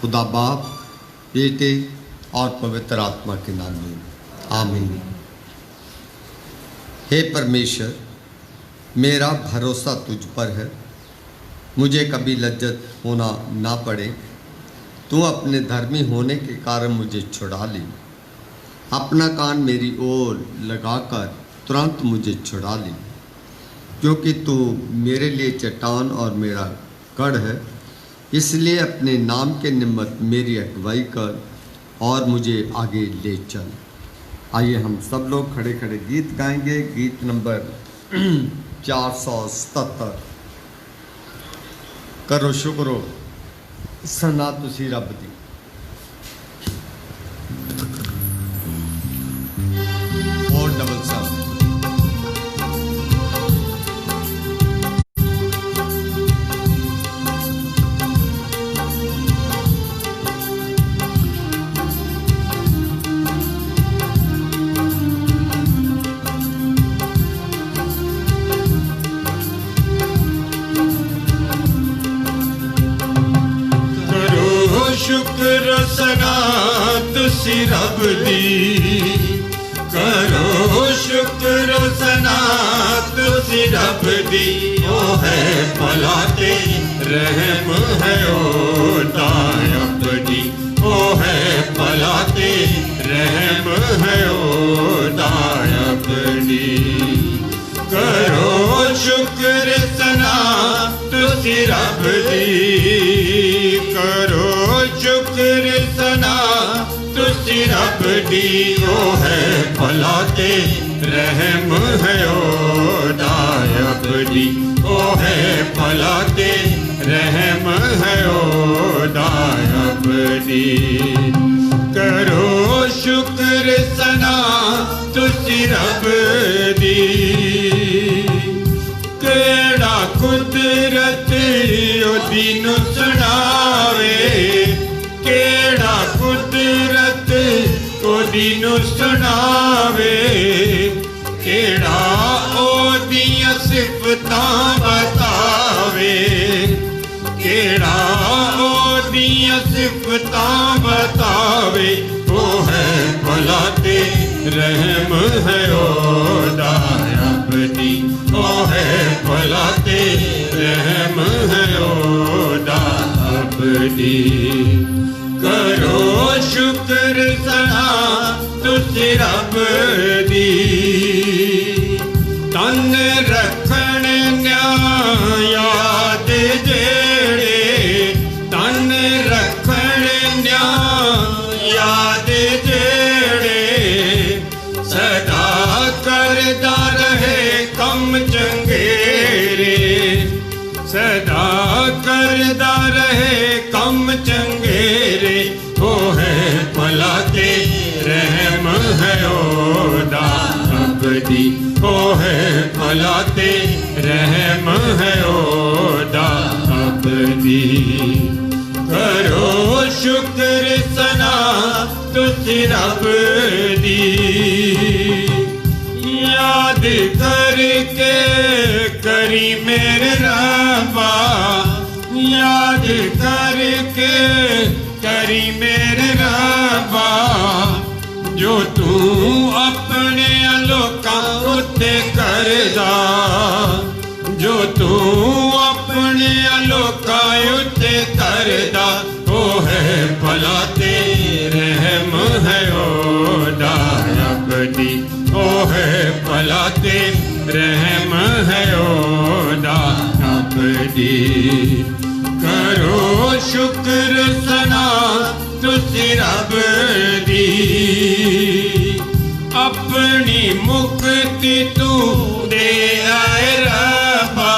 खुदा बाप, बेटे और पवित्र आत्मा के नाम में आमीन। हे परमेश्वर, मेरा भरोसा तुझ पर है, मुझे कभी लज्जत होना ना पड़े। तू अपने धर्मी होने के कारण मुझे छुड़ा ले। अपना कान मेरी ओर लगाकर तुरंत मुझे छुड़ा ले, क्योंकि तू मेरे लिए चट्टान और मेरा गढ़ है। इसलिए अपने नाम के निमित्त मेरी अगुवाई कर और मुझे आगे ले चल। आइए हम सब लोग खड़े खड़े गीत गाएंगे। गीत नंबर 477। करो शुक्रो सना तुसी रब दी। और डबल साउंड। शुक्र सना तुसी रब दी, करो शुक्र सना तुसी रब दी। ओ है भला ते रहम है ओ दायब दी, ओ है भला ते रहम है ओ दायब दी। करो शुक्र सना तुसी रब दी, करो शुक्र सना तुसी रब दी। ओ है भला ते रहम है ओ दायब दी, ओ है भला ते रहम है ओ दायब दी। करो शुक्र सना तुसी रब दी। केड़ा कुदरत ओदी नु सुनावे, केड़ा कुदरत ओदी नु सुनावे, केड़ा ओदियां सिफतां बतावे, केड़ा ओदियां सिफतां बतावे। ओ है भला ते रहम है ओ दायब दी, ओ है भला ते रहम है ओ दायब दी। करो शुक्र सना तुसी रब दी। तन रखण याद जेड़े, तन रखण याद जेड़े, सदा करदा रहे कम चंगेरे, सदा करदा रहे कम चंगेरे। ओ है भला ते रहम है ओ दायब दी, ओ है भला ते रहम है ओ दायब दी। करो शुक्र सना तुसी रब दी। याद करके करी मेरे रब्बा, याद करके करी मेरे रब्बा, जो तू अपने लोकां उत्ते करदा, जो तू अपने लोकां उत्ते करदा। ओ है भला ते रहम है ओ दायब दी, ओ है भला ते रहम है ओ दायब दी। करो शुक्र सना तुसी रब दी। अपनी मुक्ति तू दे आए रब्बा,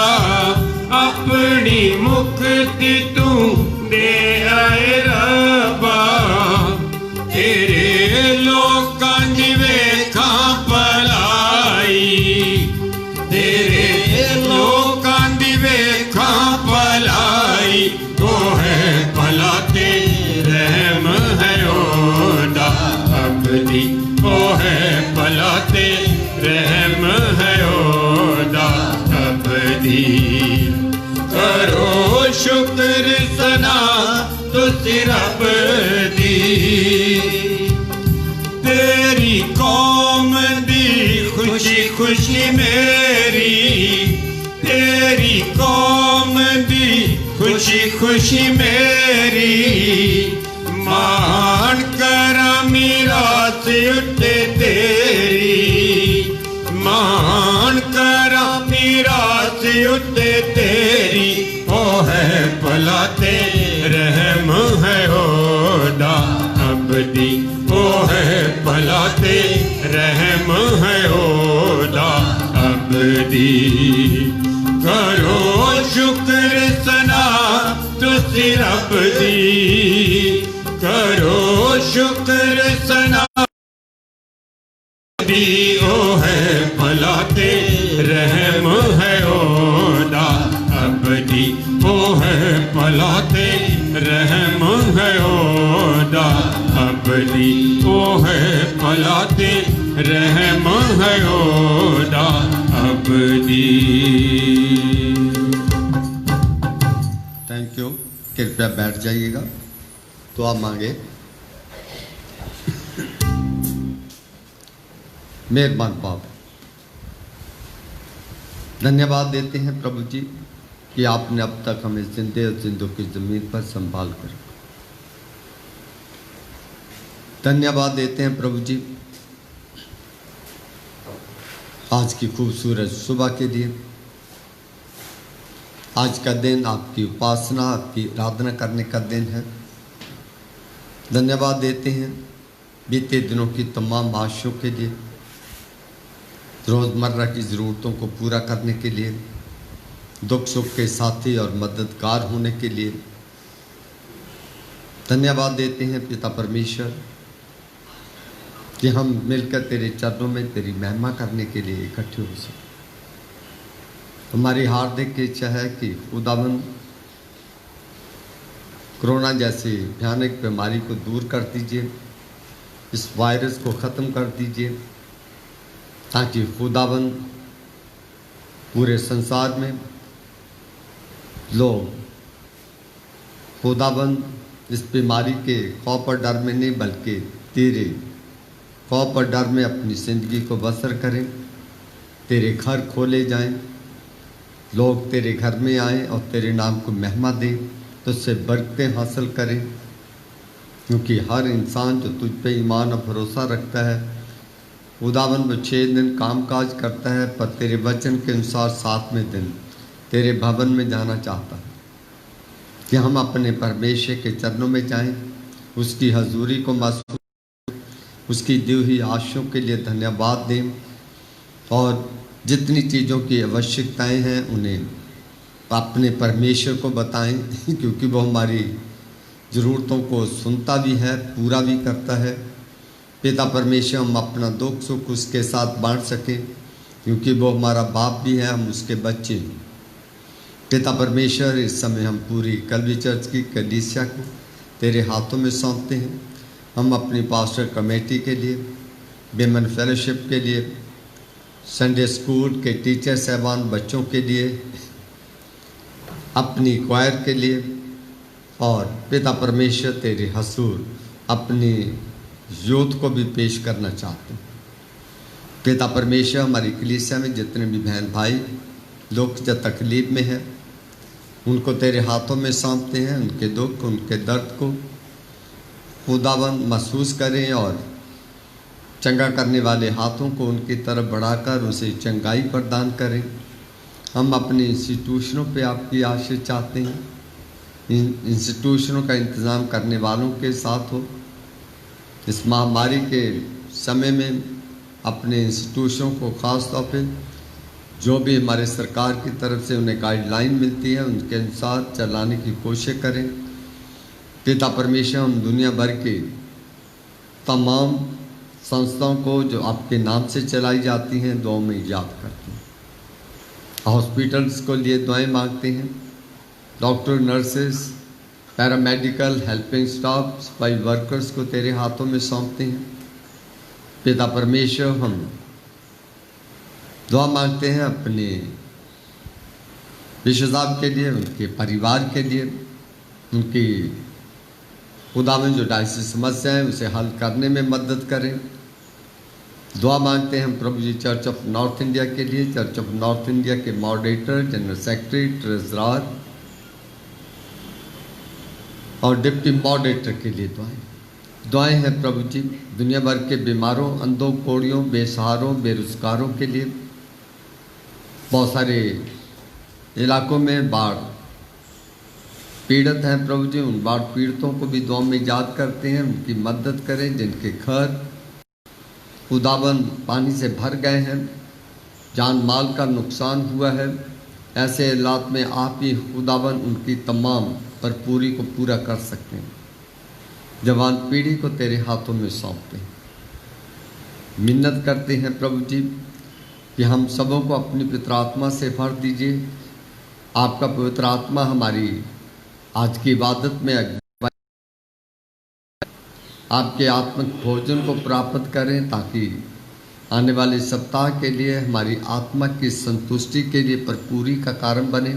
अपनी मुक्ति तू दे आए रब्बा। तेरे लोकां दी वेखां भलाई, तेरे लोकां दी वेखां भलाई। ओ है भला ते रहम है ओ दायब दी, ओ है भला ते रहम है ओ दायब दी। करो शुक्र सना तुसी रब दी तेरी कौम दी खुशी खुशी मेरी तेरी कौम दी खुशी खुशी मेरी मान करा मीरास उठे तेरी मान करा मीरास उठे तेरी ओ है भला ते रहम है ओदा अबदी ओ है भला ते रहम है ओदा अबदी करो शुक्र सना तुसी रब दी करो शुक्र सना दी ओ है भला ते रहम है ओदा अबदी ओ है भला ते रहम है ओदा अबदी ओ है भला ते रहम है ओदा अबदी। Thank you. कृपया बैठ जाइएगा। तो आप मांगे। मेहरबान बाप, धन्यवाद देते हैं प्रभु जी कि आपने अब तक हमें जिंदे और जिंदों की ज़मीन पर संभाल कर। धन्यवाद देते हैं प्रभु जी आज की खूबसूरत सुबह के लिए। आज का दिन आपकी उपासना आपकी आराधना करने का दिन है। धन्यवाद देते हैं बीते दिनों की तमाम आशाओं के लिए, रोज़मर्रा की ज़रूरतों को पूरा करने के लिए, दुख सुख के साथी और मददगार होने के लिए। धन्यवाद देते हैं पिता परमेश्वर कि हम मिलकर तेरे चरणों में तेरी महिमा करने के लिए इकट्ठे हो सकें। हमारी हार्दिक इच्छा है कि खुदावंद कोरोना जैसी भयानक बीमारी को दूर कर दीजिए, इस वायरस को ख़त्म कर दीजिए, ताकि खुदावंद पूरे संसार में लोग खुदावंद इस बीमारी के खौफ और डर में नहीं बल्कि तेरे खौफ और डर में अपनी ज़िंदगी को बसर करें। तेरे घर खोले जाएं, लोग तेरे घर में आएं और तेरे नाम को महिमा दें, तुझसे बरकतें हासिल करें, क्योंकि हर इंसान जो तुझ पे ईमान और भरोसा रखता है खुदावंद वो 6 दिन कामकाज करता है, पर तेरे वचन के अनुसार 7वें दिन तेरे भवन में जाना चाहता है कि हम अपने परमेश्वर के चरणों में जाएं, उसकी हजूरी को महसूस, उसकी दी हुई आशाओं के लिए धन्यवाद दें और जितनी चीज़ों की आवश्यकताएं हैं उन्हें अपने परमेश्वर को बताएं, क्योंकि वो हमारी ज़रूरतों को सुनता भी है, पूरा भी करता है। पिता परमेश्वर, हम अपना दुख सुख उसके साथ बांट सकें, क्योंकि वो हमारा बाप भी है, हम उसके बच्चे हैं। पिता परमेश्वर, इस समय हम पूरी कल्वी चर्च की कलीसिया को तेरे हाथों में सौंपते हैं। हम अपनी पास्टर कमेटी के लिए, विमेन फेलोशिप के लिए, संडे स्कूल के टीचर साहबान बच्चों के लिए, अपनी क्वायर के लिए और पिता परमेश्वर तेरे हसूर अपनी यूथ को भी पेश करना चाहते हैं। पिता परमेश्वर, हमारी कलीसिया में जितने भी बहन भाई लोग जो तकलीफ़ में हैं उनको तेरे हाथों में सौंपते हैं। उनके दुख उनके दर्द को खुदावंद महसूस करें और चंगा करने वाले हाथों को उनकी तरफ बढ़ाकर उसे चंगाई प्रदान करें। हम अपने इंस्टीट्यूशनों पे आपकी आशीष चाहते हैं। इन इंस्टीट्यूशनों का इंतज़ाम करने वालों के साथ हो। इस महामारी के समय में अपने इंस्टीट्यूशनों को ख़ास तौर पे जो भी हमारे सरकार की तरफ से उन्हें गाइडलाइन मिलती है उनके अनुसार चलाने की कोशिश करें। पिता परमेश्वर, हम दुनिया भर के तमाम संस्थाओं को जो आपके नाम से चलाई जाती हैं दुआओं में याद करते हैं। हॉस्पिटल्स को लिए दुआएं मांगते हैं। Doctor, nurses, paramedical, helping staff, सफाई वर्कर्स को तेरे हाथों में सौंपते हैं। पिता परमेश्वर, हम दुआ मांगते हैं अपने विश्व साहब के लिए, उनके परिवार के लिए, उनकी खुदावन जो डायसिस समस्या है उसे हल करने में मदद करें। दुआ मांगते हैं हम प्रभु जी चर्च ऑफ नॉर्थ इंडिया के लिए, चर्च ऑफ नॉर्थ इंडिया के मॉडरेटर, जनरल सेक्रेटरी, ट्रेजरर और डिप्टी मॉडरेटर के लिए दुआएं हैं प्रभु जी दुनिया भर के बीमारों, अंधों, कोड़ियों, बेसहारों, बेरोजगारों के लिए। बहुत सारे इलाकों में बाढ़ पीड़ित हैं प्रभु जी, उन बाढ़ पीड़ितों को भी दुआ में याद करते हैं, उनकी मदद करें। जिनके घर खुदावन पानी से भर गए हैं, जान माल का नुकसान हुआ है, ऐसे हालात में आप ही खुदावन उनकी तमाम भरपूरी को पूरा कर सकते हैं। जवान पीढ़ी को तेरे हाथों में सौंपते हैं। मिन्नत करते हैं प्रभु जी कि हम सबों को अपनी पवित्र आत्मा से भर दीजिए। आपका पवित्र आत्मा हमारी आज की इबादत में आपके आत्मिक भोजन को प्राप्त करें, ताकि आने वाले सप्ताह के लिए हमारी आत्मा की संतुष्टि के लिए भरपूरी का कारण बने।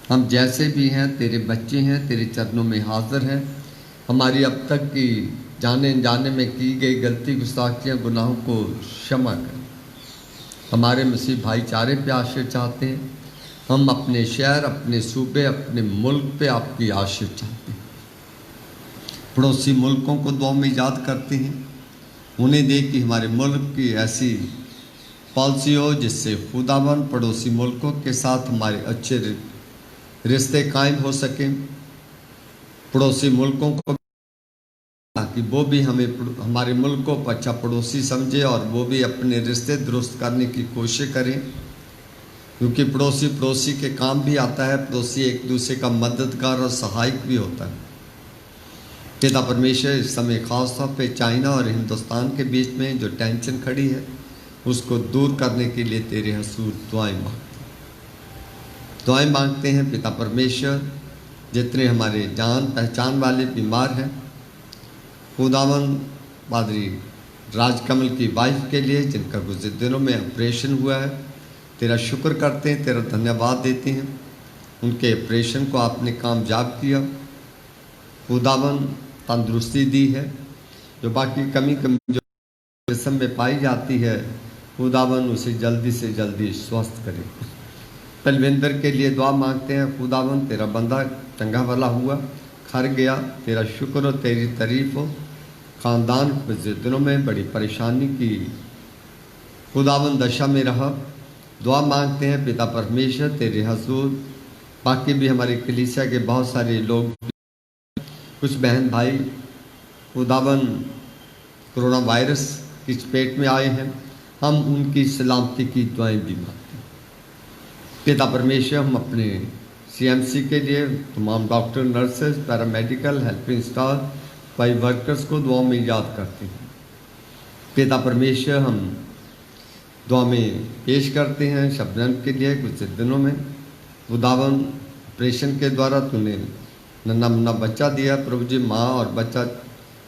हम जैसे भी हैं तेरे बच्चे हैं, तेरे चरणों में हाजिर हैं। हमारी अब तक की जाने अनजाने में की गई गलती, गुस्ताखियाँ, गुनाहों को क्षमा करें। हमारे मसीह भाईचारे पे आशीष चाहते हैं। हम अपने शहर, अपने सूबे, अपने मुल्क पे आपकी आशीष चाहते हैं। पड़ोसी मुल्कों को दुआ में याद करते हैं। उन्हें देख कि हमारे मुल्क की ऐसी पॉलिसी हो जिससे खुदावन पड़ोसी मुल्कों के साथ हमारे अच्छे रिश्ते कायम हो सकें। पड़ोसी मुल्कों को ताकि वो भी हमारे मुल्क को अच्छा पड़ोसी समझे और वो भी अपने रिश्ते दुरुस्त करने की कोशिश करें, क्योंकि पड़ोसी के काम भी आता है। पड़ोसी एक दूसरे का मददगार और सहायक भी होता है। पिता परमेश्वर, इस समय खास तौर पे चाइना और हिंदुस्तान के बीच में जो टेंशन खड़ी है उसको दूर करने के लिए तेरे हसूर दुआएं मांगते हैं। पिता परमेश्वर, जितने हमारे जान पहचान वाले बीमार हैं, खुदावन पादरी राजकमल की वाइफ के लिए जिनका गुज़िर दिनों में ऑपरेशन हुआ है, तेरा शुक्र करते हैं, तेरा धन्यवाद देते हैं। उनके ऑपरेशन को आपने कामयाब किया। खुदावन तंदुरुस्ती दी है। जो बाकी कमी जो जिस्म में पाई जाती है, खुदावन उसे जल्दी से जल्दी स्वस्थ करे। तलविंदर के लिए दुआ मांगते हैं। खुदावन तेरा बंदा चंगा भला हुआ, खर गया, तेरा शुक्र हो, तेरी तारीफ हो। ख़ानदान दिनों में बड़ी परेशानी की खुदावन दशा में रहा। दुआ मांगते हैं पिता परमेश्वर तेरे हजूर। बाकी भी हमारे कलीसिया के बहुत सारे लोग, कुछ बहन भाई खुदावन कोरोना वायरस की चपेट में आए हैं, हम उनकी सलामती की दुआएं भी मांगते हैं। पिता परमेश्वर, हम अपने CMC के लिए तमाम doctor, nurses, paramedical, helping staff, भाई वर्कर्स को दुआ में याद करते हैं। पिता परमेश्वर, हम दुआ में पेश करते हैं शबनम के लिए। कुछ दिनों में खुदावन ऑपरेशन के द्वारा तूने नन्हा मुन्ना बच्चा दिया। प्रभु जी, माँ और बच्चा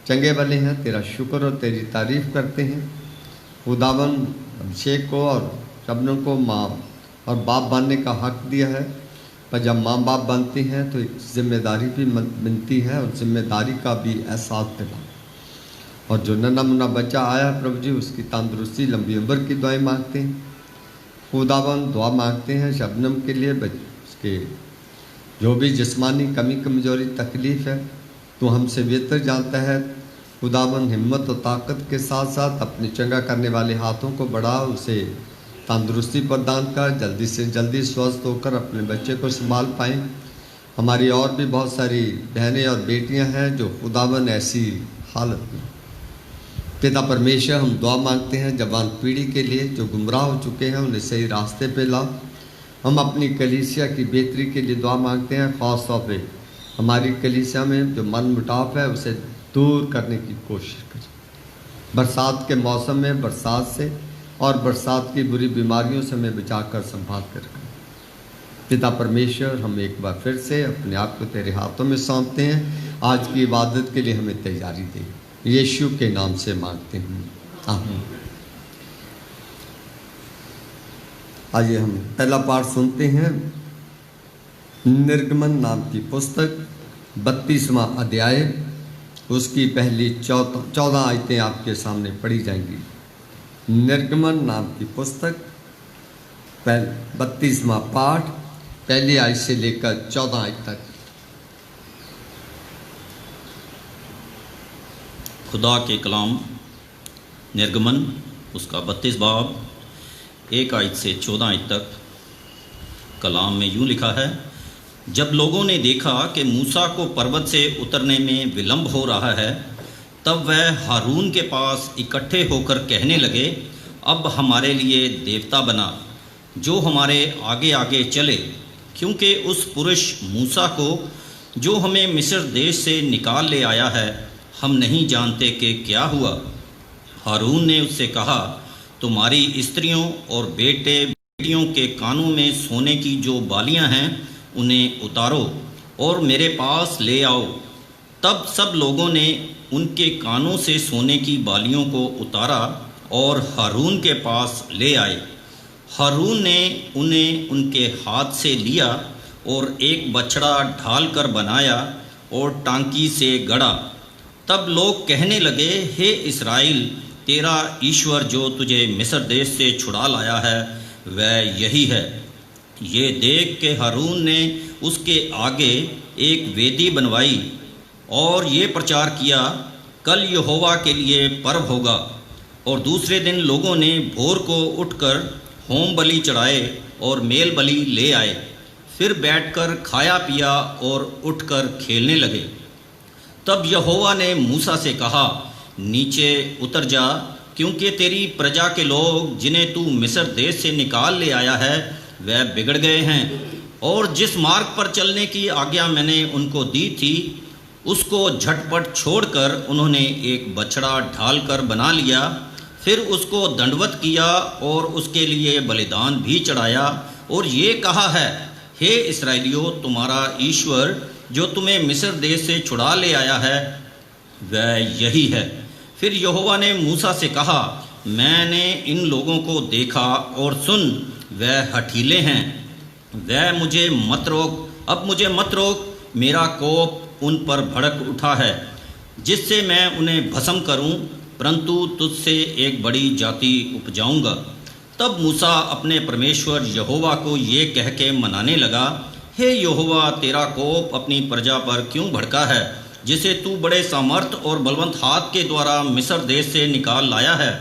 चंगे भले हैं, तेरा शुक्र और तेरी तारीफ करते हैं। खुदावन अभिषेक को और शबनम को माँ और बाप बनने का हक दिया है, पर जब माँ बाप बनते हैं तो एक जिम्मेदारी भी बनती है और जिम्मेदारी का भी एहसास दिला। और जो नन्हा मुन्ना बच्चा आया प्रभु जी, उसकी तंदुरुस्ती, लंबी उम्र की दुआएं मांगते हैं। खुदावन दुआ मांगते हैं शबनम के लिए, उसके जो भी जिस्मानी कमी कमजोरी तकलीफ़ है तो हमसे बेहतर जानता है। खुदावन हिम्मत और ताकत के साथ साथ अपने चंगा करने वाले हाथों को बढ़ा, उसे तंदुरुस्ती प्रदान कर, जल्दी से जल्दी स्वस्थ होकर अपने बच्चे को संभाल पाएँ। हमारी और भी बहुत सारी बहनें और बेटियां हैं जो खुदावन ऐसी हालत में। पिता परमेश्वर, हम दुआ मांगते हैं जवान पीढ़ी के लिए जो गुमराह हो चुके हैं, उन्हें सही रास्ते पे ला। हम अपनी कलीसिया की बेहतरी के लिए दुआ मांगते हैं। ख़ास तौर पे हमारी कलीसिया में जो मन मुटाव है उसे दूर करने की कोशिश करें। बरसात के मौसम में बरसात से और बरसात की बुरी बीमारियों से हमें बचाकर संभाल कर रखें। पिता परमेश्वर, हम एक बार फिर से अपने आप को तेरे हाथों में सौंपते हैं। आज की इबादत के लिए हमें तैयारी दे, यीशु के नाम से मांगते हैं, आमीन। आइए हम पहला पाठ सुनते हैं। निर्गमन नाम की पुस्तक 32वां अध्याय, उसकी पहली 14 आयतें आपके सामने पढ़ी जाएंगी। निर्गमन नाम की पुस्तक 32वां पाठ, पहली आयत से लेकर 14 आयत तक। खुदा के कलाम निर्गमन उसका 32 बाब 1 आयत से 14 आयत तक। कलाम में यूँ लिखा है, जब लोगों ने देखा कि मूसा को पर्वत से उतरने में विलंब हो रहा है, तब वह हारून के पास इकट्ठे होकर कहने लगे, अब हमारे लिए देवता बना जो हमारे आगे आगे चले, क्योंकि उस पुरुष मूसा को जो हमें मिस्र देश से निकाल ले आया है हम नहीं जानते कि क्या हुआ। हारून ने उससे कहा, तुम्हारी स्त्रियों और बेटे बेटियों के कानों में सोने की जो बालियां हैं उन्हें उतारो और मेरे पास ले आओ। तब सब लोगों ने उनके कानों से सोने की बालियों को उतारा और हारून के पास ले आए। हारून ने उन्हें उनके हाथ से लिया और एक बछड़ा ढाल कर बनाया और टांकी से गड़ा। तब लोग कहने लगे, हे इस्राएल, तेरा ईश्वर जो तुझे मिस्र देश से छुड़ा लाया है वह यही है। ये देख के हारून ने उसके आगे एक वेदी बनवाई और ये प्रचार किया, कल यहोवा के लिए पर्व होगा। और दूसरे दिन लोगों ने भोर को उठकर होम बलि चढ़ाए और मेल बलि ले आए। फिर बैठकर खाया पिया और उठकर खेलने लगे। तब यहोवा ने मूसा से कहा, नीचे उतर जा, क्योंकि तेरी प्रजा के लोग जिन्हें तू मिस्र देश से निकाल ले आया है वह बिगड़ गए हैं, और जिस मार्ग पर चलने की आज्ञा मैंने उनको दी थी उसको झटपट छोड़कर उन्होंने एक बछड़ा ढाल कर बना लिया। फिर उसको दंडवत किया और उसके लिए बलिदान भी चढ़ाया और ये कहा है, हे इस्राएलियों, तुम्हारा ईश्वर जो तुम्हें मिस्र देश से छुड़ा ले आया है वह यही है। फिर यहोवा ने मूसा से कहा, मैंने इन लोगों को देखा और सुन, वह हठीले हैं, वह मुझे मत रोक, अब मुझे मत रोक, मेरा कोप उन पर भड़क उठा है जिससे मैं उन्हें भस्म करूं, परंतु तुझसे एक बड़ी जाति उपजाऊंगा। तब मूसा अपने परमेश्वर यहोवा को ये कह के मनाने लगा, हे यहोवा, तेरा कोप अपनी प्रजा पर क्यों भड़का है, जिसे तू बड़े सामर्थ और बलवंत हाथ के द्वारा मिस्र देश से निकाल लाया है।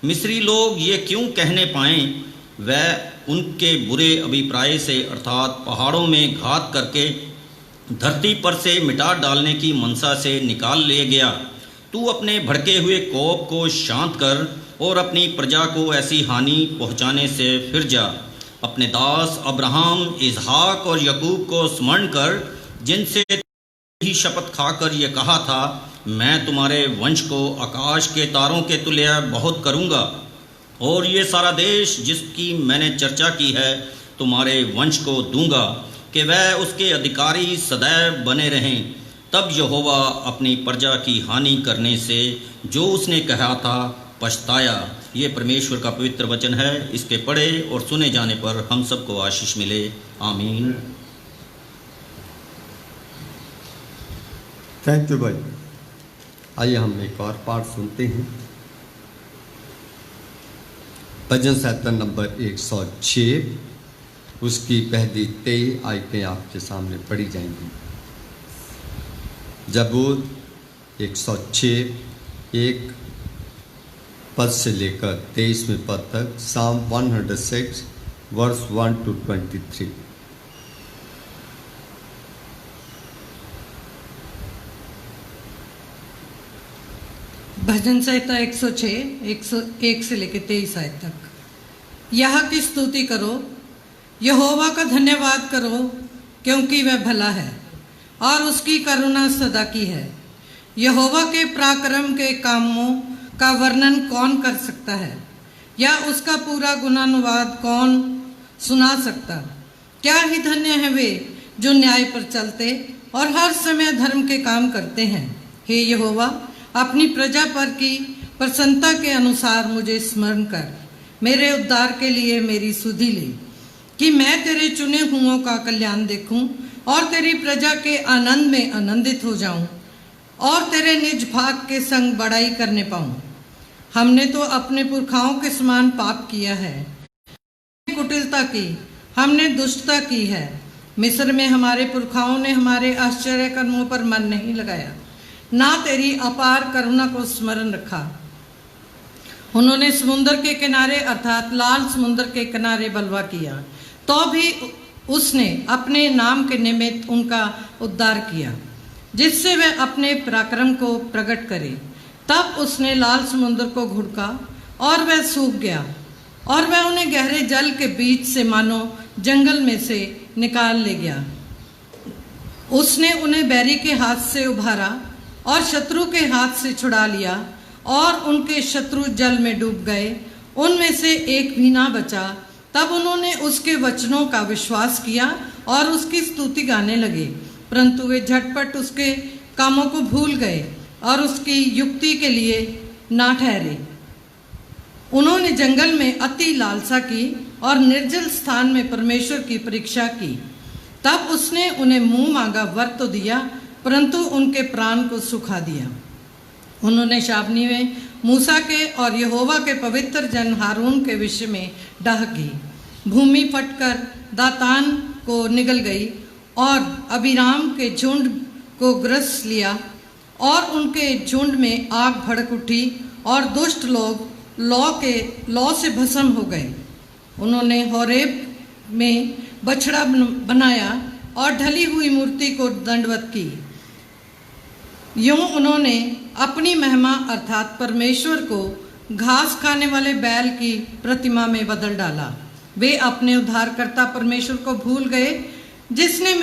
मिस्री लोग ये क्यों कहने पाएं, वह उनके बुरे अभिप्राय से अर्थात पहाड़ों में घात करके धरती पर से मिटा डालने की मनसा से निकाल ले गया। तू अपने भड़के हुए कोप को शांत कर और अपनी प्रजा को ऐसी हानि पहुँचाने से फिर जा। अपने दास अब्राहम, इसहाक और यकूब को स्मरण कर, जिनसे ही शपथ खाकर ये कहा था, मैं तुम्हारे वंश को आकाश के तारों के तुल्य बहुत करूँगा, और ये सारा देश जिसकी मैंने चर्चा की है तुम्हारे वंश को दूंगा कि वह उसके अधिकारी सदैव बने रहें। तब यहोवा अपनी प्रजा की हानि करने से जो उसने कहा था पछताया। ये परमेश्वर का पवित्र वचन है। इसके पढ़े और सुने जाने पर हम सबको आशीष मिले। आमीन। थैंक यू भाई। आइए हम एक और पाठ सुनते हैं। भजन संहिता नंबर 106, उसकी पहली 23 आयतें आपके सामने पढ़ी जाएंगी। जबूर 106 1 पद से लेकर 23वें पद तक, साम 106 वर्स 1 to 23। भजन संहिता 106 101 से लेकर 23 आयत तक। यह की स्तुति करो, यहोवा का धन्यवाद करो, क्योंकि वह भला है और उसकी करुणा सदा की है। यहोवा के पराक्रम के कामों का वर्णन कौन कर सकता है, या उसका पूरा गुणानुवाद कौन सुना सकता। क्या ही धन्य है वे जो न्याय पर चलते और हर समय धर्म के काम करते हैं। हे यहोवा, अपनी प्रजा पर की प्रसन्नता के अनुसार मुझे स्मरण कर, मेरे उद्धार के लिए मेरी सुधि ले। कि मैं तेरे चुने हुओं का कल्याण देखूं और तेरी प्रजा के आनंद में आनंदित हो जाऊं और तेरे निज भाग के संग बड़ाई करने पाऊं। हमने तो अपने पुरखाओं के समान पाप किया है, कुटिलता की, हमने दुष्टता की है। मिस्र में हमारे पुरखाओं ने हमारे आश्चर्य कर्मों पर मन नहीं लगाया, ना तेरी अपार करुणा को स्मरण रखा। उन्होंने समुद्र के किनारे अर्थात लाल समुद्र के किनारे बलवा किया, तो भी उसने अपने नाम के निमित्त उनका उद्धार किया, जिससे वह अपने पराक्रम को प्रकट करे। तब उसने लाल समुद्र को घुड़का और वह सूख गया, और वह उन्हें गहरे जल के बीच से मानो जंगल में से निकाल ले गया। उसने उन्हें बैरी के हाथ से उभारा और शत्रु के हाथ से छुड़ा लिया, और उनके शत्रु जल में डूब गए, उनमें से एक भी ना बचा। तब उन्होंने उसके वचनों का विश्वास किया और उसकी स्तुति गाने लगे, परंतु वे झटपट उसके कामों को भूल गए और उसकी युक्ति के लिए ना ठहरे। उन्होंने जंगल में अति लालसा की और निर्जल स्थान में परमेश्वर की परीक्षा की। तब उसने उन्हें मुंह मांगा वर तो दिया, परंतु उनके प्राण को सुखा दिया। उन्होंने शाबनी में मूसा के और यहोवा के पवित्र जन हारून के विषय में डाह की। भूमि फटकर दातान को निगल गई और अबीराम के झुंड को ग्रस लिया, और उनके झुंड में आग भड़क उठी और दुष्ट लोग लौ से भस्म हो गए। उन्होंने होरेब में बछड़ा बनाया और ढली हुई मूर्ति को दंडवत की। यूं उन्होंने अपनी महिमा अर्थात परमेश्वर को घास खाने वाले बैल की प्रतिमा में बदल डाला। वे अपने उद्धारकर्ता परमेश्वर को भूल गए, जिसने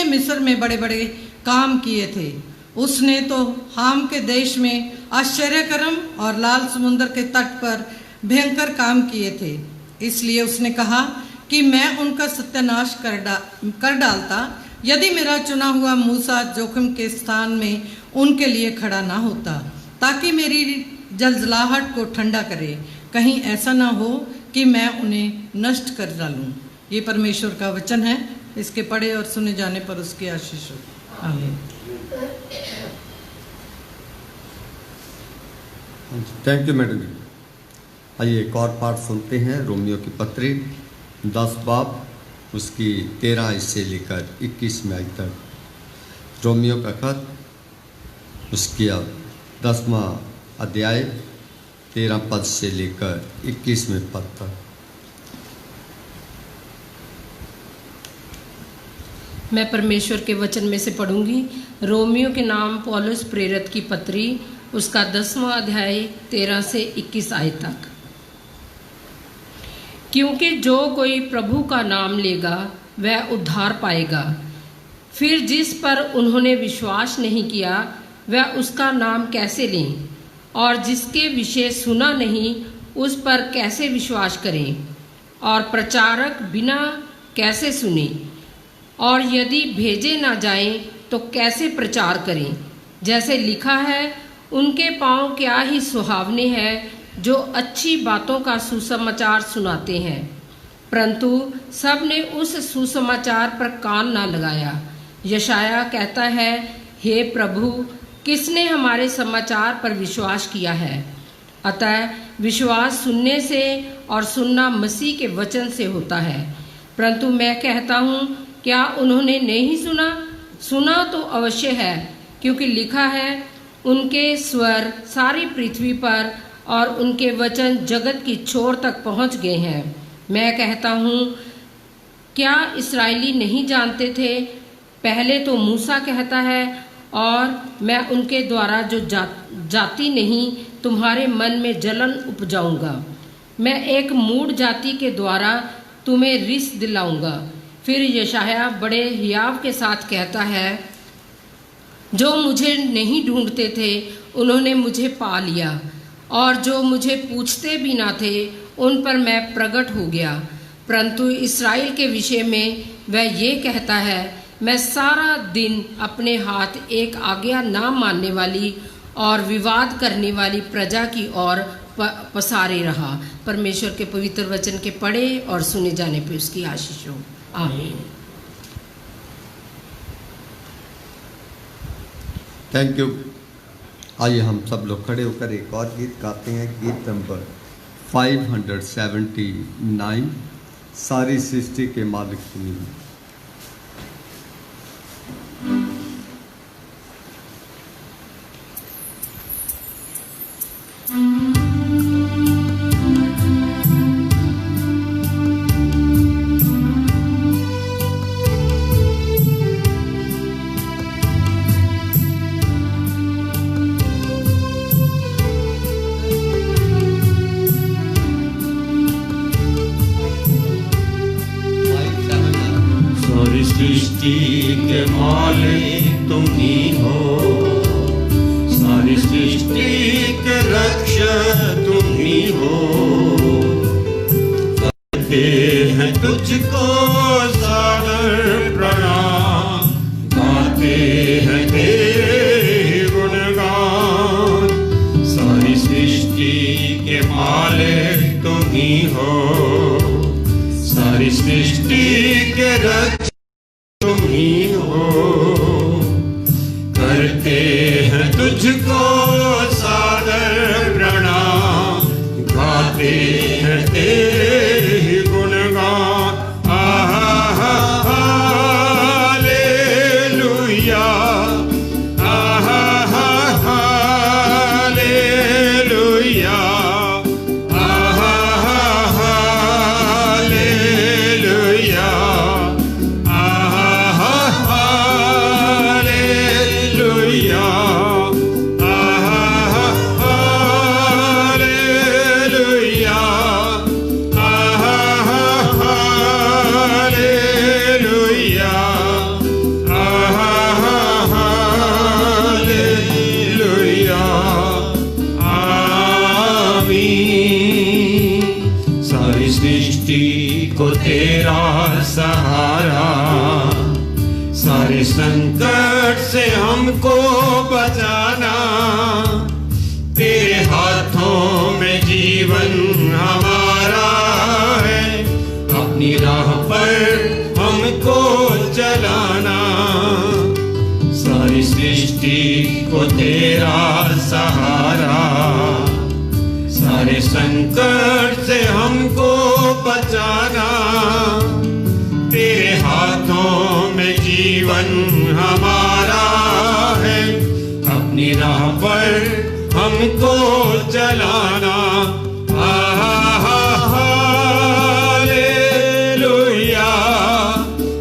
मिस्र में बड़े बड़े काम किए थे। उसने तो हाम के देश में आश्चर्य कर्म और लाल समुद्र के तट पर भयंकर काम किए थे। इसलिए उसने कहा कि मैं उनका सत्यानाश कर डालता, यदि मेरा चुना हुआ मूसा जोखिम के स्थान में उनके लिए खड़ा ना होता, ताकि मेरी जलजलाहट को ठंडा करे। कहीं ऐसा ना हो कि मैं उन्हें नष्ट कर डालूं। ये परमेश्वर का वचन है, इसके पढ़े और सुने जाने पर उसकी आशीष हो। आमीन। थैंक यू मैडम जी। आइए एक और पाठ सुनते हैं। रोमियो की पत्री 10 बाब उसकी 13 से लेकर 21 में तक। रोमियो का खत उसकी 10वां अध्याय 13 पद से लेकर 21वें पद तक। मैं परमेश्वर के वचन में से पढ़ूंगी। रोमियो के नाम पौलुस प्रेरित की पत्री, उसका 10वां अध्याय 13 से 21 आयत तक। क्योंकि जो कोई प्रभु का नाम लेगा वह उद्धार पाएगा। फिर जिस पर उन्होंने विश्वास नहीं किया वह उसका नाम कैसे लें, और जिसके विषय सुना नहीं उस पर कैसे विश्वास करें, और प्रचारक बिना कैसे सुने, और यदि भेजे ना जाएं तो कैसे प्रचार करें। जैसे लिखा है, उनके पांव क्या ही सुहावने हैं जो अच्छी बातों का सुसमाचार सुनाते हैं। परंतु सब ने उस सुसमाचार पर कान ना लगाया। यशाया कहता है, हे प्रभु, किसने हमारे समाचार पर विश्वास किया है। अतः विश्वास सुनने से और सुनना मसीह के वचन से होता है। परंतु मैं कहता हूँ, क्या उन्होंने नहीं सुना? सुना तो अवश्य है, क्योंकि लिखा है, उनके स्वर सारी पृथ्वी पर और उनके वचन जगत की छोर तक पहुँच गए हैं। मैं कहता हूँ, क्या इस्राएली नहीं जानते थे? पहले तो मूसा कहता है, और मैं उनके द्वारा जो जाति नहीं तुम्हारे मन में जलन उपजाऊंगा। मैं एक मूढ़ जाति के द्वारा तुम्हें रिस दिलाऊंगा। फिर यशाया बड़े हियाव के साथ कहता है, जो मुझे नहीं ढूंढते थे उन्होंने मुझे पा लिया, और जो मुझे पूछते भी ना थे उन पर मैं प्रकट हो गया। परंतु इस्राएल के विषय में वह ये कहता है, मैं सारा दिन अपने हाथ एक आज्ञा ना मानने वाली और विवाद करने वाली प्रजा की ओर पसारे रहा। परमेश्वर के पवित्र वचन के पढ़े और सुने जाने पर उसकी आशीष हो। आमीन। Thank you. आइए हम सब लोग खड़े होकर एक और गीत गाते हैं, गीत नंबर 579, सारी सृष्टि के मालिक तुम्हीं हो। सृष्टि के मालिक तुम ही हो, सारी सृष्टि के रक्षक तुम ही हो। करते हैं तुझको सादर प्रणाम, गाते हैं तेरे गुणगान। सारी सृष्टि के मालिक तुम ही हो, सारी सृष्टि के रक्षक तुम ही हो। करते हैं तुझको सादर प्रणाम, गाते हैं तेरे गुणगान। हालेलुया, हालेलुया, हालेलुया, सारी सृष्टि को तेरा सहारा, सारे संकट से हमको बचाना। तेरे हाथों में जीवन हमारा है, अपनी राह पर हमको चलाना। सारी सृष्टि को तेरा सहारा, सारे संकट से हमको बचाना। तेरे हाथों में जीवन हमारा है, अपनी राह पर हमको चलाना। Hallelujah,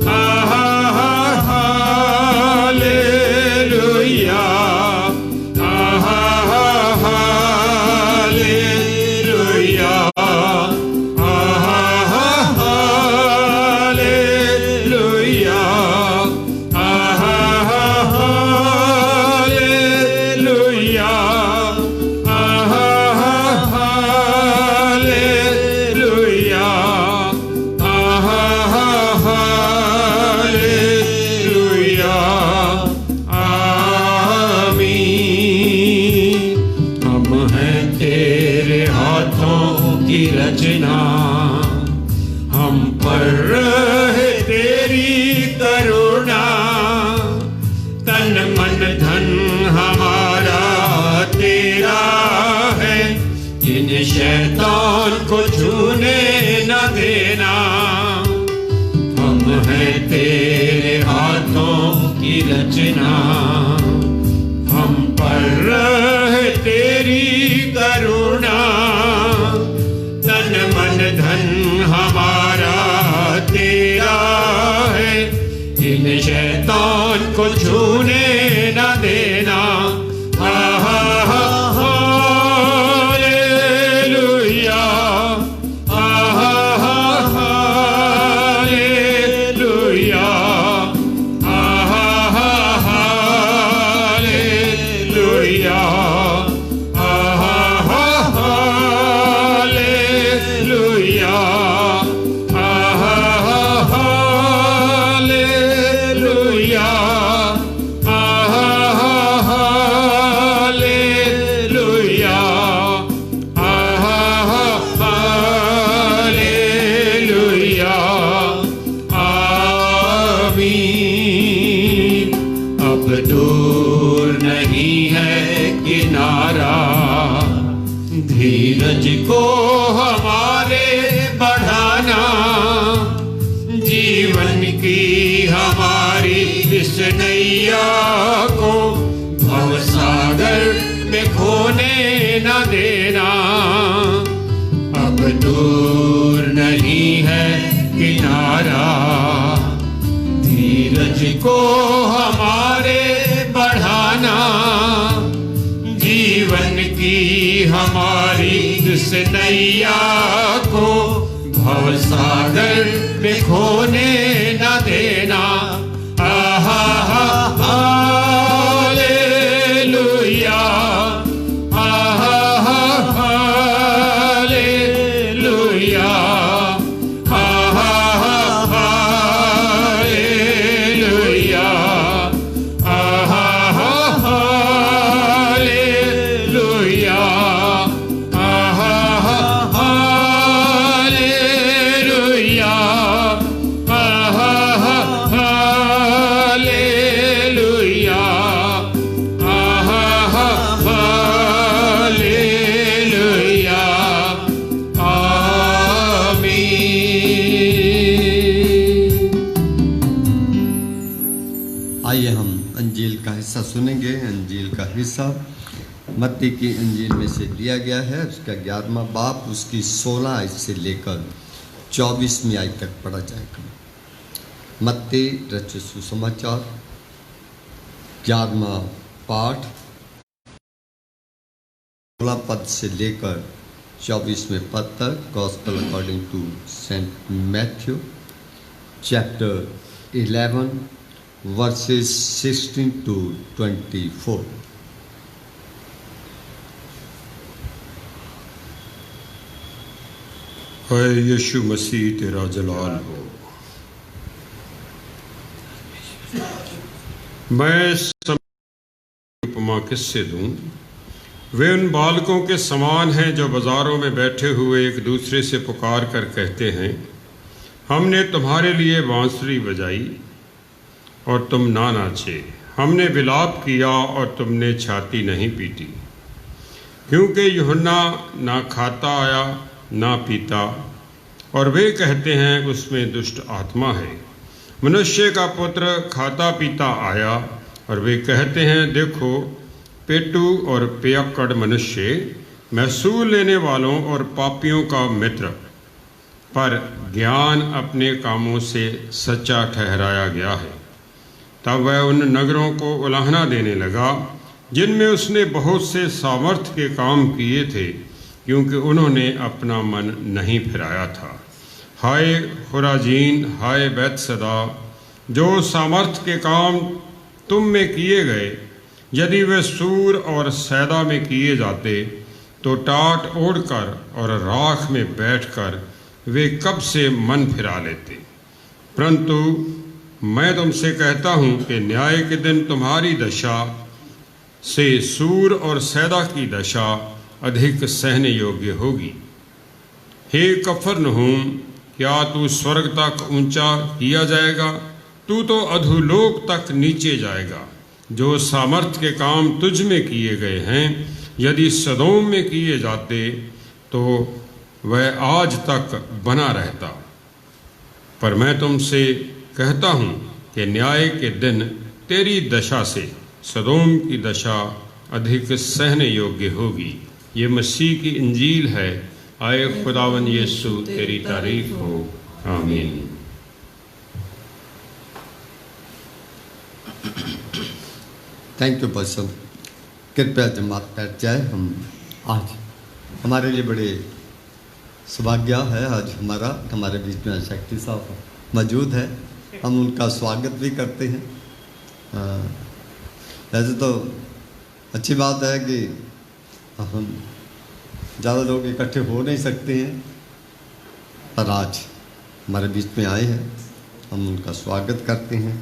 hallelujah, hallelujah, hallelujah, hallelujah, hallelujah, hallelujah. आमीन। हम हैं तेरे हाथों की रचना, हम पर रहे तेरी करुणा। तन मन धन हमारा तेरा है, इन शैतान को छूने न देना। हम हैं तेरे हाथों की रचना, हम पर रहे तेरी करुणा। तन मन धन हमारा तेरा है, इन शैतान को छूने न देना। Hallelujah, hallelujah, hallelujah, hallelujah, hallelujah, नैया को भवसागर में खोने न देना। अब दूर नहीं है किनारा, धीरज को हमारे बढ़ाना। जीवन की हमारी इस नैया को भवसागर में खोने न देना। आहा हालेलुया, आहा हालेलुया, आहा हालेलुया, आहा हालेलुया, आहा हालेलुया, आहा हालेलुया, आहा हालेलुया, आमीन। आइए हम अंजील का हिस्सा सुनेंगे। अंजील का हिस्सा मत्ती की अंजील में से लिया गया है। उसका 11वां बाप उसकी 16 आयत से लेकर 24वीं आयत तक पढ़ा जाएगा। मत्ती रचित सुसमाचार 11वां पाठ 16 पद से लेकर 24वें पद तक। Gospel according to Saint Matthew chapter 11 verses 16 to 24। है यीशु मसीह तेरा जलाल हो। मैं उपमा किससे दूं? वे उन बालकों के समान हैं जो बाजारों में बैठे हुए एक दूसरे से पुकार कर कहते हैं, हमने तुम्हारे लिए बांसुरी बजाई और तुम ना नाचे, हमने विलाप किया और तुमने छाती नहीं पीटी। क्योंकि यूहन्ना ना खाता आया ना पीता, और वे कहते हैं उसमें दुष्ट आत्मा है। मनुष्य का पुत्र खाता पीता आया, और वे कहते हैं देखो पेटू और पियक्कड़ मनुष्य, महसूल लेने वालों और पापियों का मित्र। पर ज्ञान अपने कामों से सच्चा ठहराया गया है। तब वह उन नगरों को उलाहना देने लगा जिनमें उसने बहुत से सामर्थ्य के काम किए थे, क्योंकि उन्होंने अपना मन नहीं फिराया था। हाय खुराजीन, हाय बैतसदा, जो सामर्थ्य के काम तुम में किए गए, यदि वे सूर और सैदा में किए जाते तो टाट ओढ़कर और राख में बैठकर वे कब से मन फिरा लेते। परंतु मैं तुमसे कहता हूँ कि न्याय के दिन तुम्हारी दशा से सूर और सैदा की दशा अधिक सहने योग्य होगी। हे कफरनहूम, क्या तू स्वर्ग तक ऊंचा किया जाएगा? तू तो अधोलोक तक नीचे जाएगा। जो सामर्थ्य के काम तुझ में किए गए हैं, यदि सदोम में किए जाते तो वह आज तक बना रहता। पर मैं तुमसे कहता हूँ कि न्याय के दिन तेरी दशा से सदोम की दशा अधिक सहने योग्य होगी। ये मसीह की इंजील है। आए खुदावन यीशु तेरी तारीफ हो। आमीन। Thank you person. कृपया जमात बैठ जाए। हम आज हमारे लिए बड़े सौभाग्य है, आज हमारे बीच में शक्ति साहब मौजूद है। हम उनका स्वागत भी करते हैं। वैसे तो अच्छी बात है कि हम ज़्यादा लोग इकट्ठे हो नहीं सकते हैं, पर आज हमारे बीच में आए हैं, हम उनका स्वागत करते हैं।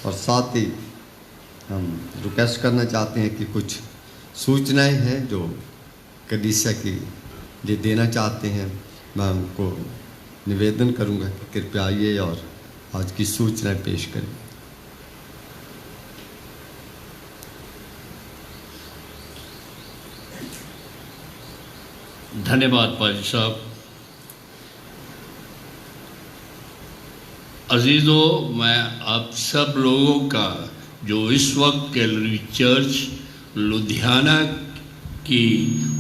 और साथ ही हम रिक्वेस्ट करना चाहते हैं कि कुछ सूचनाएं हैं जो कलीसिया की लिए देना चाहते हैं। मैं उनको निवेदन करूंगा कि कृपया आइए और आज की सूचनाएं पेश करें। धन्यवाद पाजी साहब। अजीज़ों, मैं आप सब लोगों का जो इस वक्त कैलवरी चर्च लुधियाना की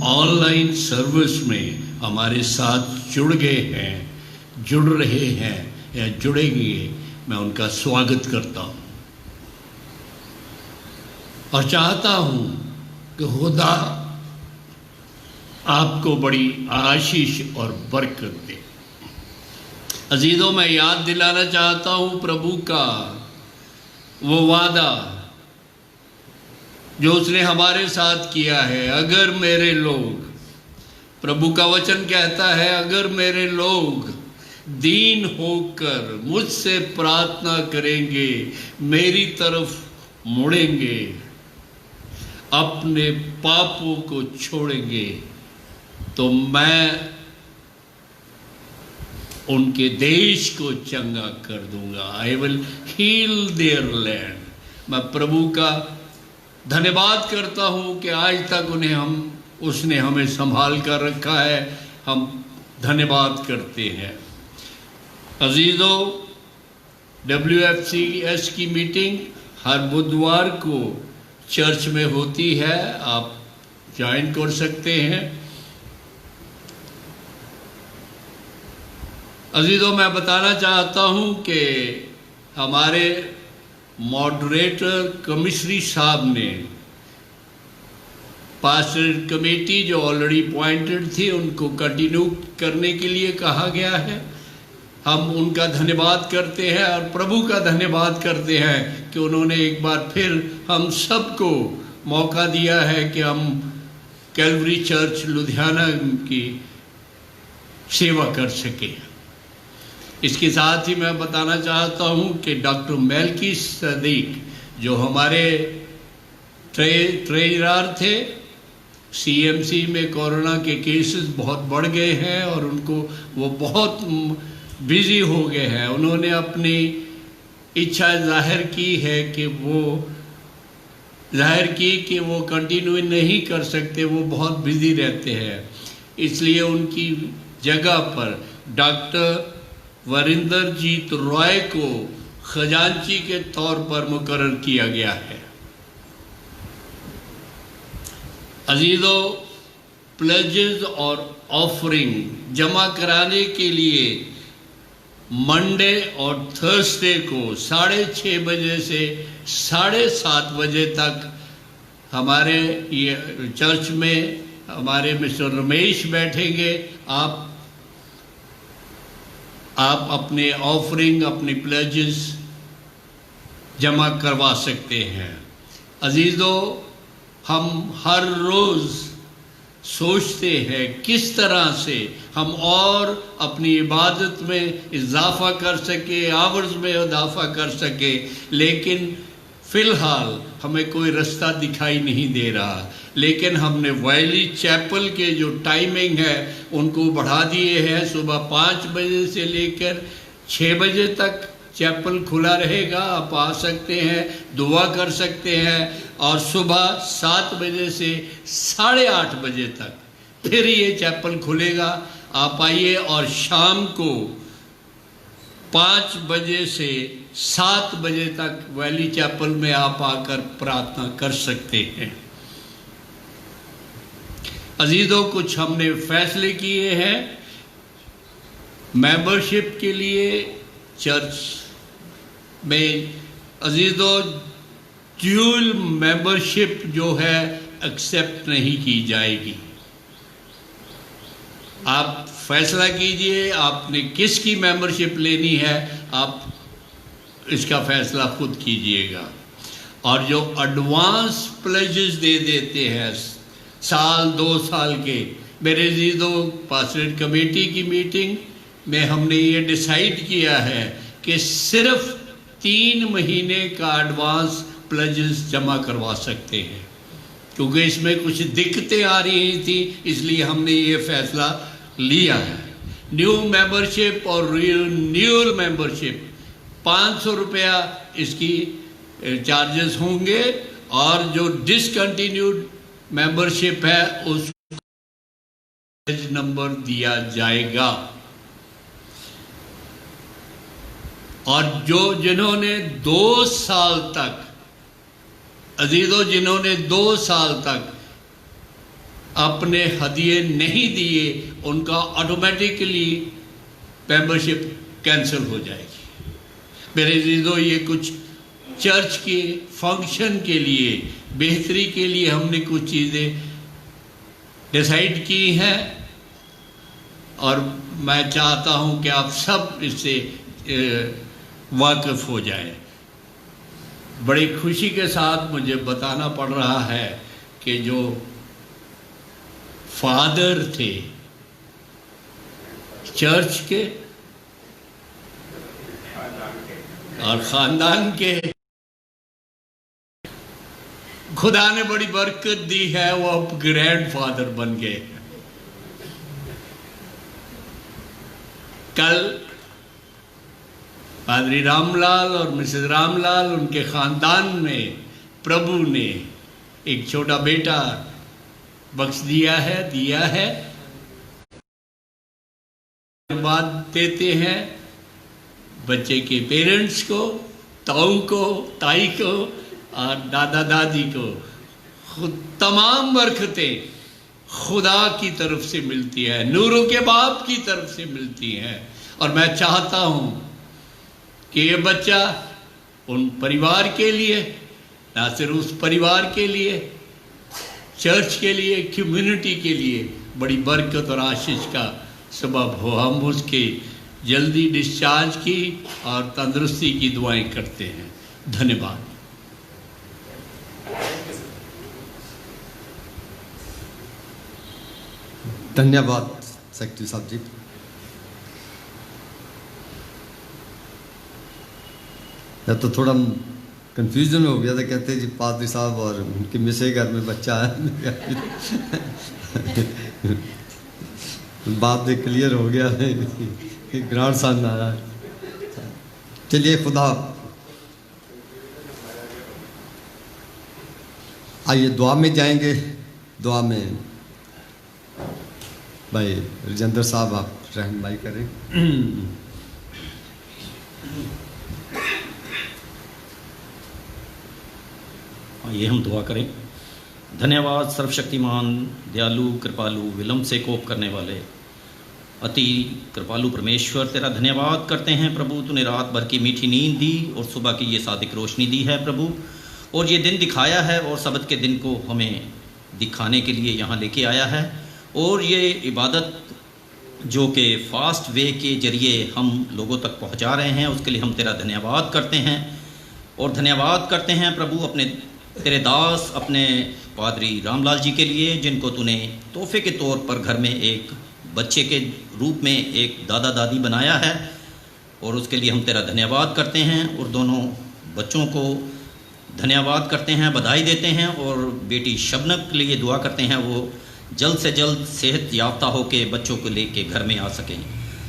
ऑनलाइन सर्विस में हमारे साथ जुड़ गए हैं, जुड़ रहे हैं या जुड़ेंगे, मैं उनका स्वागत करता हूँ और चाहता हूँ कि खुदा आपको बड़ी आशीष और बरकत दे। अजीजों, मैं याद दिलाना चाहता हूँ प्रभु का वो वादा जो उसने हमारे साथ किया है। अगर मेरे लोग, प्रभु का वचन कहता है, अगर मेरे लोग दीन होकर मुझसे प्रार्थना करेंगे, मेरी तरफ मुड़ेंगे, अपने पापों को छोड़ेंगे, तो मैं उनके देश को चंगा कर दूंगा। I will heal their land. मैं प्रभु का धन्यवाद करता हूँ कि आज तक उसने हमें संभाल कर रखा है। हम धन्यवाद करते हैं। अजीजों, WFCS की मीटिंग हर बुधवार को चर्च में होती है, आप ज्वाइन कर सकते हैं। अजीजों, मैं बताना चाहता हूं कि हमारे मॉडरेटर कमिश्नरी साहब ने पास्टर कमेटी जो ऑलरेडी अपॉइंटेड थी उनको कंटिन्यू करने के लिए कहा गया है। हम उनका धन्यवाद करते हैं और प्रभु का धन्यवाद करते हैं कि उन्होंने एक बार फिर हम सबको मौका दिया है कि हम कैलवरी चर्च लुधियाना की सेवा कर सकें। इसके साथ ही मैं बताना चाहता हूं कि डॉक्टर मेल्की सदीक जो हमारे ट्रेजरर थे, CMC में कोरोना के केसेस बहुत बढ़ गए हैं और उनको वो बहुत बिजी हो गए हैं। उन्होंने अपनी इच्छा जाहिर की कि वो कंटिन्यू नहीं कर सकते, वो बहुत बिजी रहते हैं। इसलिए उनकी जगह पर डॉक्टर वरिंदरजीत रॉय को खजांची के तौर पर मुकर्रर किया गया है। अजीजों, प्लेजेस और ऑफरिंग जमा कराने के लिए मंडे और थर्सडे को 6:30 बजे से 7:30 बजे तक हमारे ये चर्च में हमारे मिस्टर रमेश बैठेंगे। आप अपने ऑफरिंग, अपनी प्लेजेस जमा करवा सकते हैं। अजीजों, हम हर रोज़ सोचते हैं किस तरह से हम और अपनी इबादत में इजाफा कर सके, आवर्स में इजाफा कर सके, लेकिन फ़िलहाल हमें कोई रास्ता दिखाई नहीं दे रहा। लेकिन हमने वैली चैपल के जो टाइमिंग है उनको बढ़ा दिए हैं। सुबह 5 बजे से लेकर 6 बजे तक चैपल खुला रहेगा। आप आ सकते हैं, दुआ कर सकते हैं और सुबह 7 बजे से 8:30 बजे तक फिर ये चैपल खुलेगा। आप आइए और शाम को 5 बजे से 7 बजे तक वैली चैपल में आप आकर प्रार्थना कर सकते हैं। अजीजों, कुछ हमने फैसले किए हैं मेंबरशिप के लिए चर्च में। अजीजों, ड्यूल मेंबरशिप जो है एक्सेप्ट नहीं की जाएगी। आप फैसला कीजिए आपने किसकी मेंबरशिप लेनी है, आप इसका फैसला खुद कीजिएगा। और जो एडवांस प्लेजेस दे देते हैं साल 2 साल के, मेरे अजीजों, पास्टरेट कमेटी की मीटिंग में हमने ये डिसाइड किया है कि सिर्फ 3 महीने का एडवांस प्लेजेस जमा करवा सकते हैं, क्योंकि इसमें कुछ दिक्कतें आ रही थी, इसलिए हमने ये फैसला लिया है। न्यू मेंबरशिप और रिन्यूअल मेंबरशिप 500 रुपया इसकी चार्जेस होंगे और जो डिसकंटिन्यूड मेंबरशिप है उसको नंबर दिया जाएगा। और जिन्होंने 2 साल तक अजीजों, जिन्होंने 2 साल तक अपने हदिये नहीं दिए, उनका ऑटोमेटिकली मेंबरशिप कैंसिल हो जाएगी। मेरे अजीजों, ये कुछ चर्च के फंक्शन के लिए, बेहतरी के लिए हमने कुछ चीज़ें डिसाइड की हैं और मैं चाहता हूं कि आप सब इससे वाकिफ हो जाएं। बड़ी खुशी के साथ मुझे बताना पड़ रहा है कि जो फादर थे चर्च के और ख़ानदान के, खुदा ने बड़ी बरकत दी है, वो अब ग्रैंडफादर बन गए। कल पादरी रामलाल और मिसेस रामलाल, उनके ख़ानदान में प्रभु ने एक छोटा बेटा बख्श दिया है। बाद देते हैं बच्चे के पेरेंट्स को, ताऊ को, ताई को और दादा दादी को। तमाम बरकतें खुदा की तरफ से मिलती है, नूरों के बाप की तरफ से मिलती हैं। और मैं चाहता हूं कि ये बच्चा उन परिवार के लिए, ना सिर्फ उस परिवार के लिए, चर्च के लिए, कम्युनिटी के लिए बड़ी बरकत और आशीष का सबब हो। हम उसके जल्दी डिस्चार्ज की और तंदुरुस्ती की दुआएं करते हैं। धन्यवाद। धन्यवाद सेक्रेटरी साहब जी। या तो थोड़ा कंफ्यूजन हो गया था, कहते जी पादरी साहब और उनके मिसे घर में बच्चा है। बात भी क्लियर हो गया है, ग्रांड सन आया। चलिए, खुदा आइए दुआ में जाएंगे। दुआ में भाई राजेंद्र साहब आप रहनुमाई करें। ये हम दुआ करें। धन्यवाद सर्वशक्तिमान, दयालु, कृपालु, विलंब से कोप करने वाले, अति कृपालु परमेश्वर, तेरा धन्यवाद करते हैं प्रभु। तूने रात भर की मीठी नींद दी और सुबह की ये सादिक रोशनी दी है प्रभु, और ये दिन दिखाया है और सबत के दिन को हमें दिखाने के लिए यहाँ लेके आया है। और ये इबादत जो कि फास्ट वे के जरिए हम लोगों तक पहुँचा रहे हैं, उसके लिए हम तेरा धन्यवाद करते हैं। और धन्यवाद करते हैं प्रभु अपने तेरे दास, अपने पादरी रामलाल जी के लिए, जिनको तूने तोहफे के तौर पर घर में एक बच्चे के रूप में एक दादा दादी बनाया है, और उसके लिए हम तेरा धन्यवाद करते हैं। और दोनों बच्चों को धन्यवाद करते हैं, बधाई देते हैं, और बेटी शबनम के लिए दुआ करते हैं वो जल्द से जल्द सेहत याफ्ता होकर बच्चों को लेके घर में आ सकें।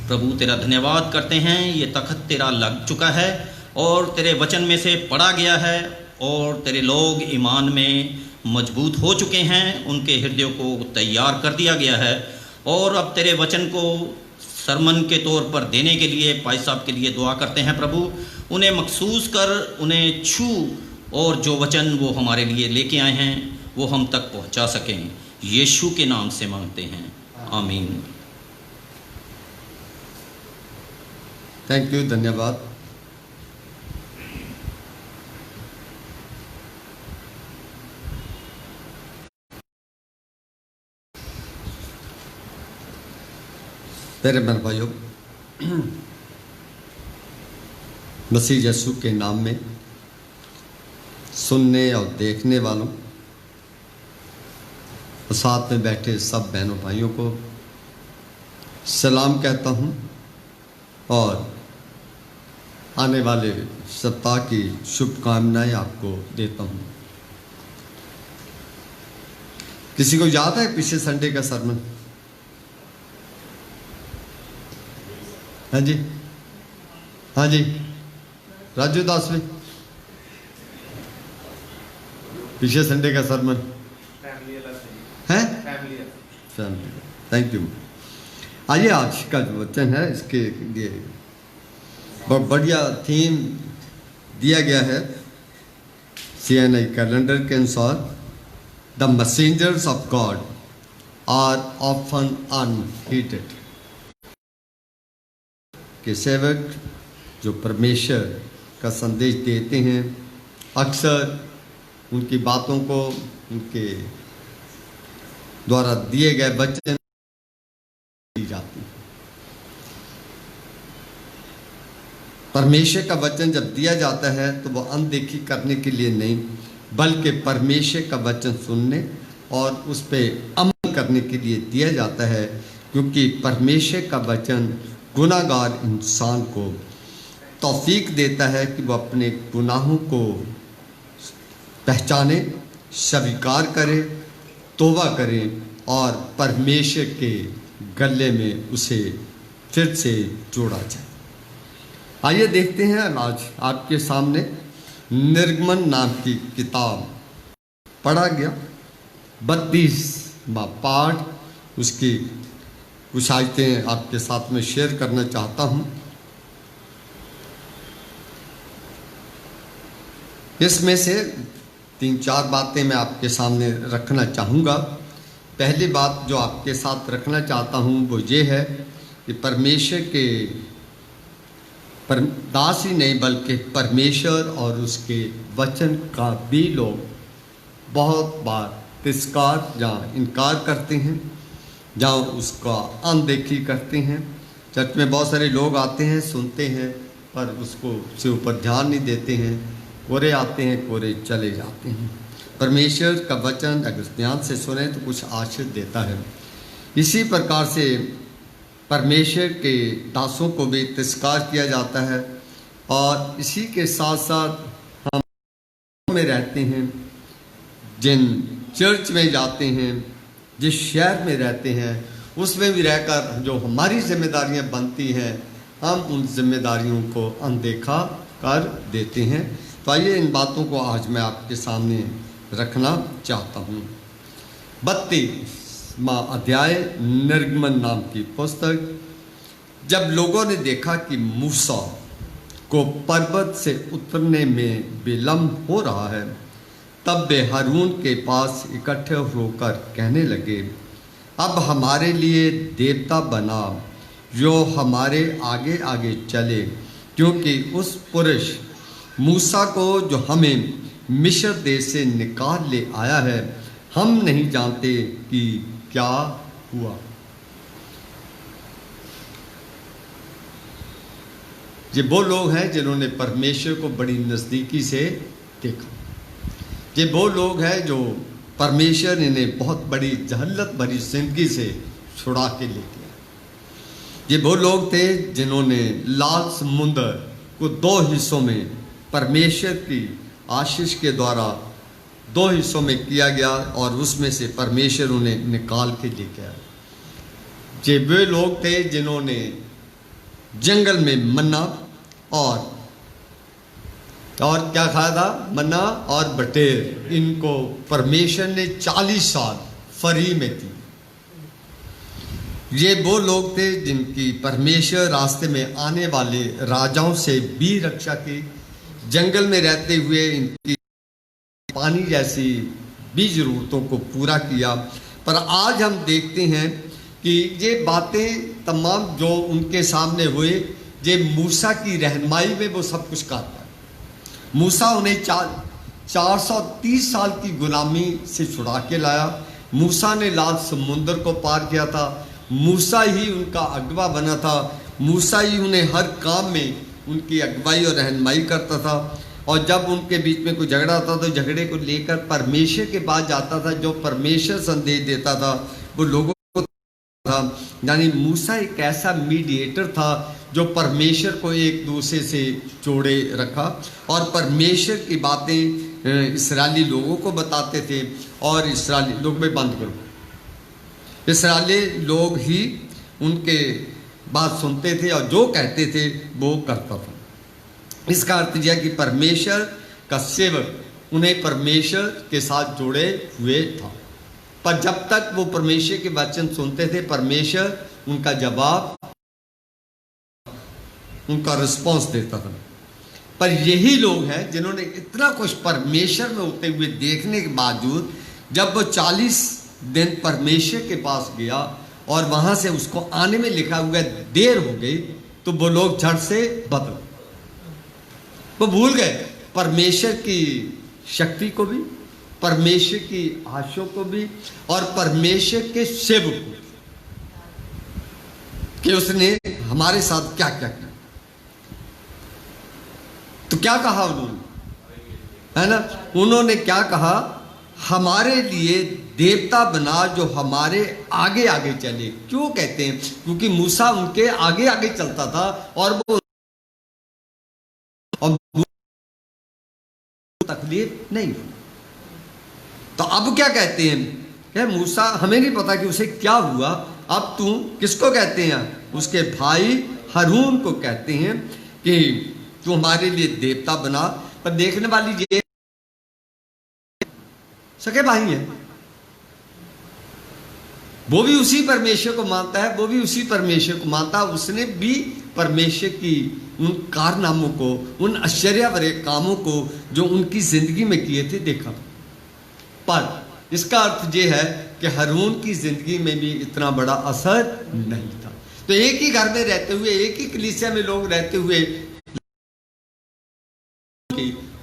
प्रभु तेरा धन्यवाद करते हैं, ये तख्त तेरा लग चुका है और तेरे वचन में से पढ़ा गया है, और तेरे लोग ईमान में मजबूत हो चुके हैं, उनके हृदयों को तैयार कर दिया गया है। और अब तेरे वचन को सरमन के तौर पर देने के लिए पाई साहब के लिए दुआ करते हैं प्रभु, उन्हें मखसूस कर, उन्हें छू, और जो वचन वो हमारे लिए लेके आए हैं वो हम तक पहुंचा सकें। यीशु के नाम से मांगते हैं, आमीन। थैंक यू, धन्यवाद। मेरे बहन भाइयों, मसीह यीशु के नाम में सुनने और देखने वालों और साथ में बैठे सब बहनों भाइयों को सलाम कहता हूँ, और आने वाले सप्ताह की शुभकामनाएं आपको देता हूँ। किसी को याद है पिछले संडे का सरमन? हाँ जी, हाँ जी, राजू दास में पिछले संडे का सरमन है? फैमिली। Thank you. आइए, आज का जो वचन है इसके लिए बहुत बढ़िया थीम दिया गया है, CNI कैलेंडर के अनुसार the messengers of God are often unheeded, के सेवक जो परमेश्वर का संदेश देते हैं अक्सर उनकी बातों को, उनके द्वारा दिए गए वचन दी जाती है। परमेश्वर का वचन जब दिया जाता है तो वह अनदेखी करने के लिए नहीं, बल्कि परमेश्वर का वचन सुनने और उस पर अमल करने के लिए दिया जाता है, क्योंकि परमेश्वर का वचन गुनाहगार इंसान को तौफीक देता है कि वह अपने गुनाहों को पहचाने, स्वीकार करे, तौबा करे और परमेश्वर के गले में उसे फिर से जोड़ा जाए। आइए देखते हैं आज आपके सामने निर्गमन नाम की किताब पढ़ा गया 32वां पाठ, उसकी कुछ आयतें आपके साथ में शेयर करना चाहता हूँ। इसमें से 3-4 बातें मैं आपके सामने रखना चाहूँगा। पहली बात जो आपके साथ रखना चाहता हूँ वो ये है कि परमेश्वर के दास ही नहीं बल्कि परमेश्वर और उसके वचन का भी लोग बहुत बार तिरस्कार जहाँ इनकार करते हैं, जहाँ उसका अनदेखी करते हैं। चर्च में बहुत सारे लोग आते हैं, सुनते हैं, पर उसको से ऊपर ध्यान नहीं देते हैं, कोरे आते हैं, कोरे चले जाते हैं। परमेश्वर का वचन अगर ध्यान से सुने तो कुछ आशीष देता है। इसी प्रकार से परमेश्वर के दासों को भी तिरस्कार किया जाता है और इसी के साथ साथ हम में रहते हैं, जिन चर्च में जाते हैं, जिस शहर में रहते हैं, उसमें भी रहकर जो हमारी जिम्मेदारियां बनती हैं हम उन जिम्मेदारियों को अनदेखा कर देते हैं। तो आइए इन बातों को आज मैं आपके सामने रखना चाहता हूँ। 32वां अध्याय निर्गमन नाम की पुस्तक। जब लोगों ने देखा कि मूसा को पर्वत से उतरने में विलंब हो रहा है, तब वे हारून के पास इकट्ठे होकर कहने लगे, अब हमारे लिए देवता बना जो हमारे आगे आगे चले, क्योंकि उस पुरुष मूसा को जो हमें मिस्र देश से निकाल ले आया है, हम नहीं जानते कि क्या हुआ। ये वो लोग हैं जिन्होंने परमेश्वर को बड़ी नज़दीकी से देखा। ये वो लोग हैं जो परमेश्वर इन्हें बहुत बड़ी जहलत भरी जिंदगी से छुड़ा के ले गया। ये वो लोग थे जिन्होंने लाल समुद्र को 2 हिस्सों में परमेश्वर की आशीष के द्वारा 2 हिस्सों में किया गया और उसमें से परमेश्वर उन्हें निकाल के ले गया। ये वे लोग थे जिन्होंने जंगल में मन्ना और क्या खाया था? मन्ना और बटेर। इनको परमेश्वर ने 40 साल फ्री में दी। ये वो लोग थे जिनकी परमेश्वर रास्ते में आने वाले राजाओं से भी रक्षा की। जंगल में रहते हुए इनकी पानी जैसी भी जरूरतों को पूरा किया। पर आज हम देखते हैं कि ये बातें तमाम जो उनके सामने हुए, ये मूसा की रहनुमाई में वो सब कुछ करता है। मूसा उन्हें 430 साल की गुलामी से छुड़ा के लाया। मूसा ने लाल समुद्र को पार किया था। मूसा ही उनका अगवा बना था। मूसा ही उन्हें हर काम में उनकी अगवाई और रहनुमाई करता था। और जब उनके बीच में कोई झगड़ा होता तो झगड़े को लेकर परमेश्वर के पास जाता था। जो परमेश्वर संदेश देता था वो लोगों को था। यानी मूसा एक ऐसा मीडिएटर था जो परमेश्वर को एक दूसरे से जोड़े रखा और परमेश्वर की बातें इस्राएली लोगों को बताते थे। और इस्राएली लोग में बंद करो, इस्राएली लोग ही उनके बात सुनते थे और जो कहते थे वो करता था। इसका अर्थ यह कि परमेश्वर का सेवक उन्हें परमेश्वर के साथ जुड़े हुए था। पर जब तक वो परमेश्वर के वचन सुनते थे, परमेश्वर उनका जवाब, उनका रिस्पॉन्स देता था। पर यही लोग हैं जिन्होंने इतना कुछ परमेश्वर में होते हुए देखने के बावजूद जब वो 40 दिन परमेश्वर के पास गया और वहां से उसको आने में लिखा हुआ देर हो गई, तो वो लोग झट से बदल, वो भूल गए परमेश्वर की शक्ति को भी, परमेश्वर की आशाओं को भी, और परमेश्वर के सेवक को कि उसने हमारे साथ क्या क्या किया। तो क्या कहा उन्होंने, है ना, उन्होंने क्या कहा, हमारे लिए देवता बना जो हमारे आगे आगे चले। क्यों कहते हैं, क्योंकि मूसा उनके आगे आगे चलता था और वो तकलीफ नहीं। तो अब क्या कहते हैं, मूसा, हमें नहीं पता कि उसे क्या हुआ, अब तू किसको कहते हैं, उसके भाई हारून को कहते हैं कि तू हमारे लिए देवता बना। पर देखने वाली ये सके भाई है, वो भी उसी परमेश्वर को मानता है, वो भी उसी परमेश्वर को मानता है। उसने भी परमेश्वर की उन कारनामों को, उन आश्चर्य भरे कामों को जो उनकी जिंदगी में किए थे देखा। पर इसका अर्थ ये है कि हारून की जिंदगी में भी इतना बड़ा असर नहीं था। तो एक ही घर में रहते हुए, एक ही कलीसिया में लोग रहते हुए,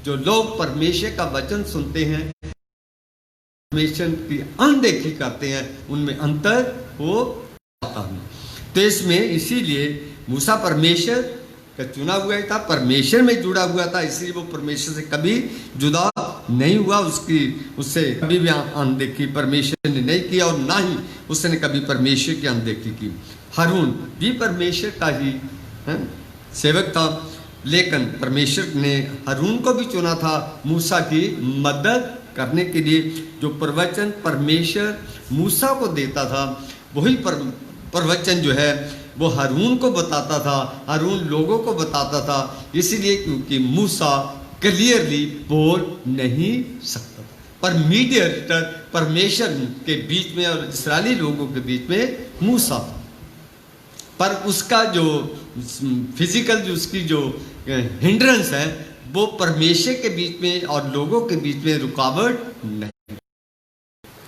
जो लोग परमेश्वर का वचन सुनते हैं, परमेश्वर की अनदेखी करते हैं, उनमें अंतर हो जाता है। तो इसमें इसीलिए मूसा परमेश्वर का चुना हुआ था, परमेश्वर में जुड़ा हुआ था, इसलिए वो परमेश्वर से कभी जुदा नहीं हुआ। उससे कभी भी अनदेखी परमेश्वर ने नहीं किया और ना ही उसने कभी परमेश्वर की अनदेखी की। हारून भी परमेश्वर का ही सेवक था, लेकिन परमेश्वर ने हारून को भी चुना था मूसा की मदद करने के लिए। जो प्रवचन परमेश्वर मूसा को देता था, वही प्रवचन जो है वो हारून को बताता था, हारून लोगों को बताता था। इसलिए क्योंकि मूसा क्लियरली बोल नहीं सकता था, पर मीडिएटर परमेश्वर के बीच में और इस्राएली लोगों के बीच में मूसा था। पर उसका जो फिजिकल, जो उसकी जो हिंड्रेंस है, वो परमेश्वर के बीच में और लोगों के बीच में रुकावट नहीं,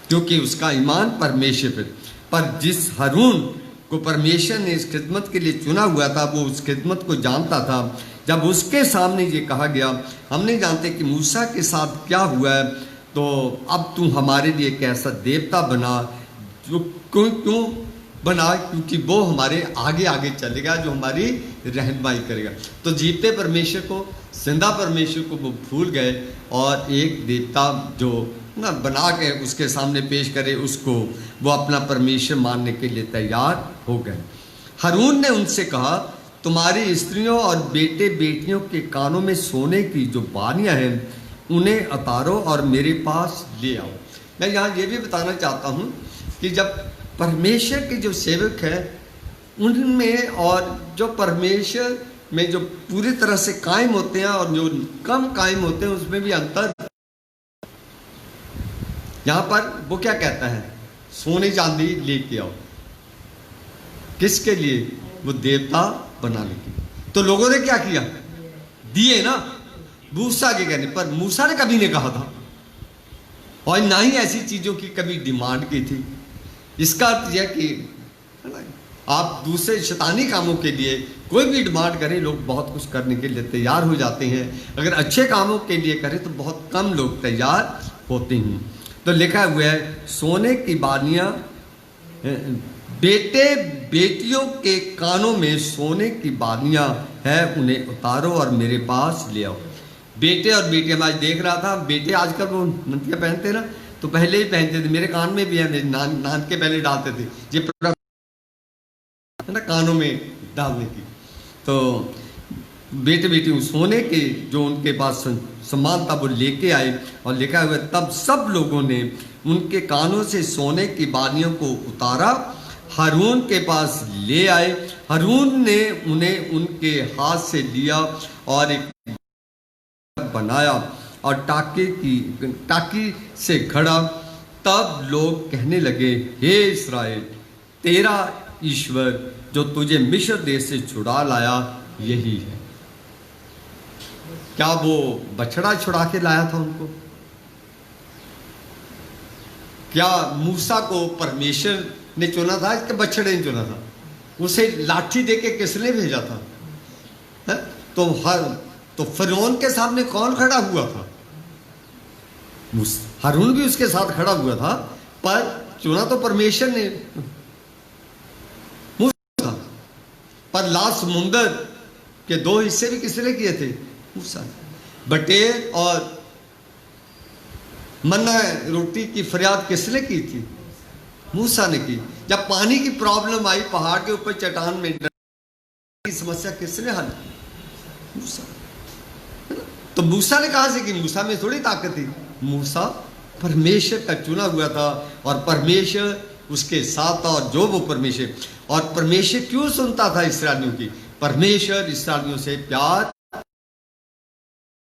क्योंकि उसका ईमान परमेश्वर पे। पर जिस हारून को परमेश्वर ने इस खिदमत के लिए चुना हुआ था, वो उस खिदमत को जानता था। जब उसके सामने ये कहा गया, हम नहीं जानते कि मूसा के साथ क्या हुआ है, तो अब तू हमारे लिए एक ऐसा देवता बना, जो क्यों बना, क्योंकि वो हमारे आगे आगे चलेगा, जो हमारी रहनुमाई करेगा। तो जीते परमेश्वर को, जिंदा परमेश्वर को वो भूल गए और एक देवता जो ना बना के उसके सामने पेश करे, उसको वो अपना परमेश्वर मानने के लिए तैयार हो गए। हारून ने उनसे कहा, तुम्हारी स्त्रियों और बेटे बेटियों के कानों में सोने की जो बालियां हैं, उन्हें उतारो और मेरे पास ले आओ। मैं यहाँ ये भी बताना चाहता हूँ कि जब परमेश्वर के जो सेवक हैं उनमें और जो परमेश्वर में जो पूरी तरह से कायम होते हैं और जो कम कायम होते हैं, उसमें भी अंतर। यहां पर वो क्या कहता है, सोने चांदी लेके आओ, किसके लिए, वो देवता बनाने के लिए। तो लोगों ने क्या किया, दिए ना मूसा के कहने पर। मूसा ने कभी नहीं कहा था और ना ही ऐसी चीजों की कभी डिमांड की थी। इसका अर्थ यह कि आप दूसरे शैतानी कामों के लिए कोई भी डिमांड करें, लोग बहुत कुछ करने के लिए तैयार हो जाते हैं। अगर अच्छे कामों के लिए करें तो बहुत कम लोग तैयार होते हैं। तो लिखा हुआ है, सोने की बालियां, बेटे बेटियों के कानों में सोने की बालियां है, उन्हें उतारो और मेरे पास ले आओ। बेटे और बेटियां, मैं आज देख रहा था, बेटे आजकल वो नथिया पहनते ना, तो पहले ही पहनते थे, मेरे कान में भी है, मेरे नान के पहले डालते थे, ये ना कानों में डालने की। तो बेटे बेटी सोने के जो उनके पास सम्मान था वो लेके आए, और लिखा हुआ तब सब लोगों ने उनके कानों से सोने की बालियों को उतारा, हारून के पास ले आए। हारून ने उन्हें उनके हाथ से लिया और एक बनाया और टाकी से खड़ा। तब लोग कहने लगे, हे इस्राएल, तेरा ईश्वर जो तुझे मिस्र देश से छुड़ा लाया यही है। क्या वो बछड़ा छुड़ा के लाया था उनको? क्या मूसा को परमेश्वर ने चुना था कि बछड़े ने चुना था? उसे लाठी देके किसने भेजा था? है? तो फिरौन के सामने कौन खड़ा हुआ था? हारून भी उसके साथ खड़ा हुआ था, पर चुना तो परमेश्वर ने मूसा था। पर लाल समुंदर के 2 हिस्से भी किसने किए थे? मूसा। बटेर और मन्ना रोटी की फरियाद किसने की थी? मूसा ने की। जब पानी की प्रॉब्लम आई पहाड़ के ऊपर चट्टान में की समस्या किसने हल की? मूसा। तो मूसा ने कहा से कि मूसा में थोड़ी ताकत थी। मूसा परमेश्वर का चुना हुआ था और परमेश्वर उसके साथ था, और जो वो परमेश्वर, और परमेश्वर क्यों सुनता था इस्राएलियों की? परमेश्वर इस्राएलियों से प्यार,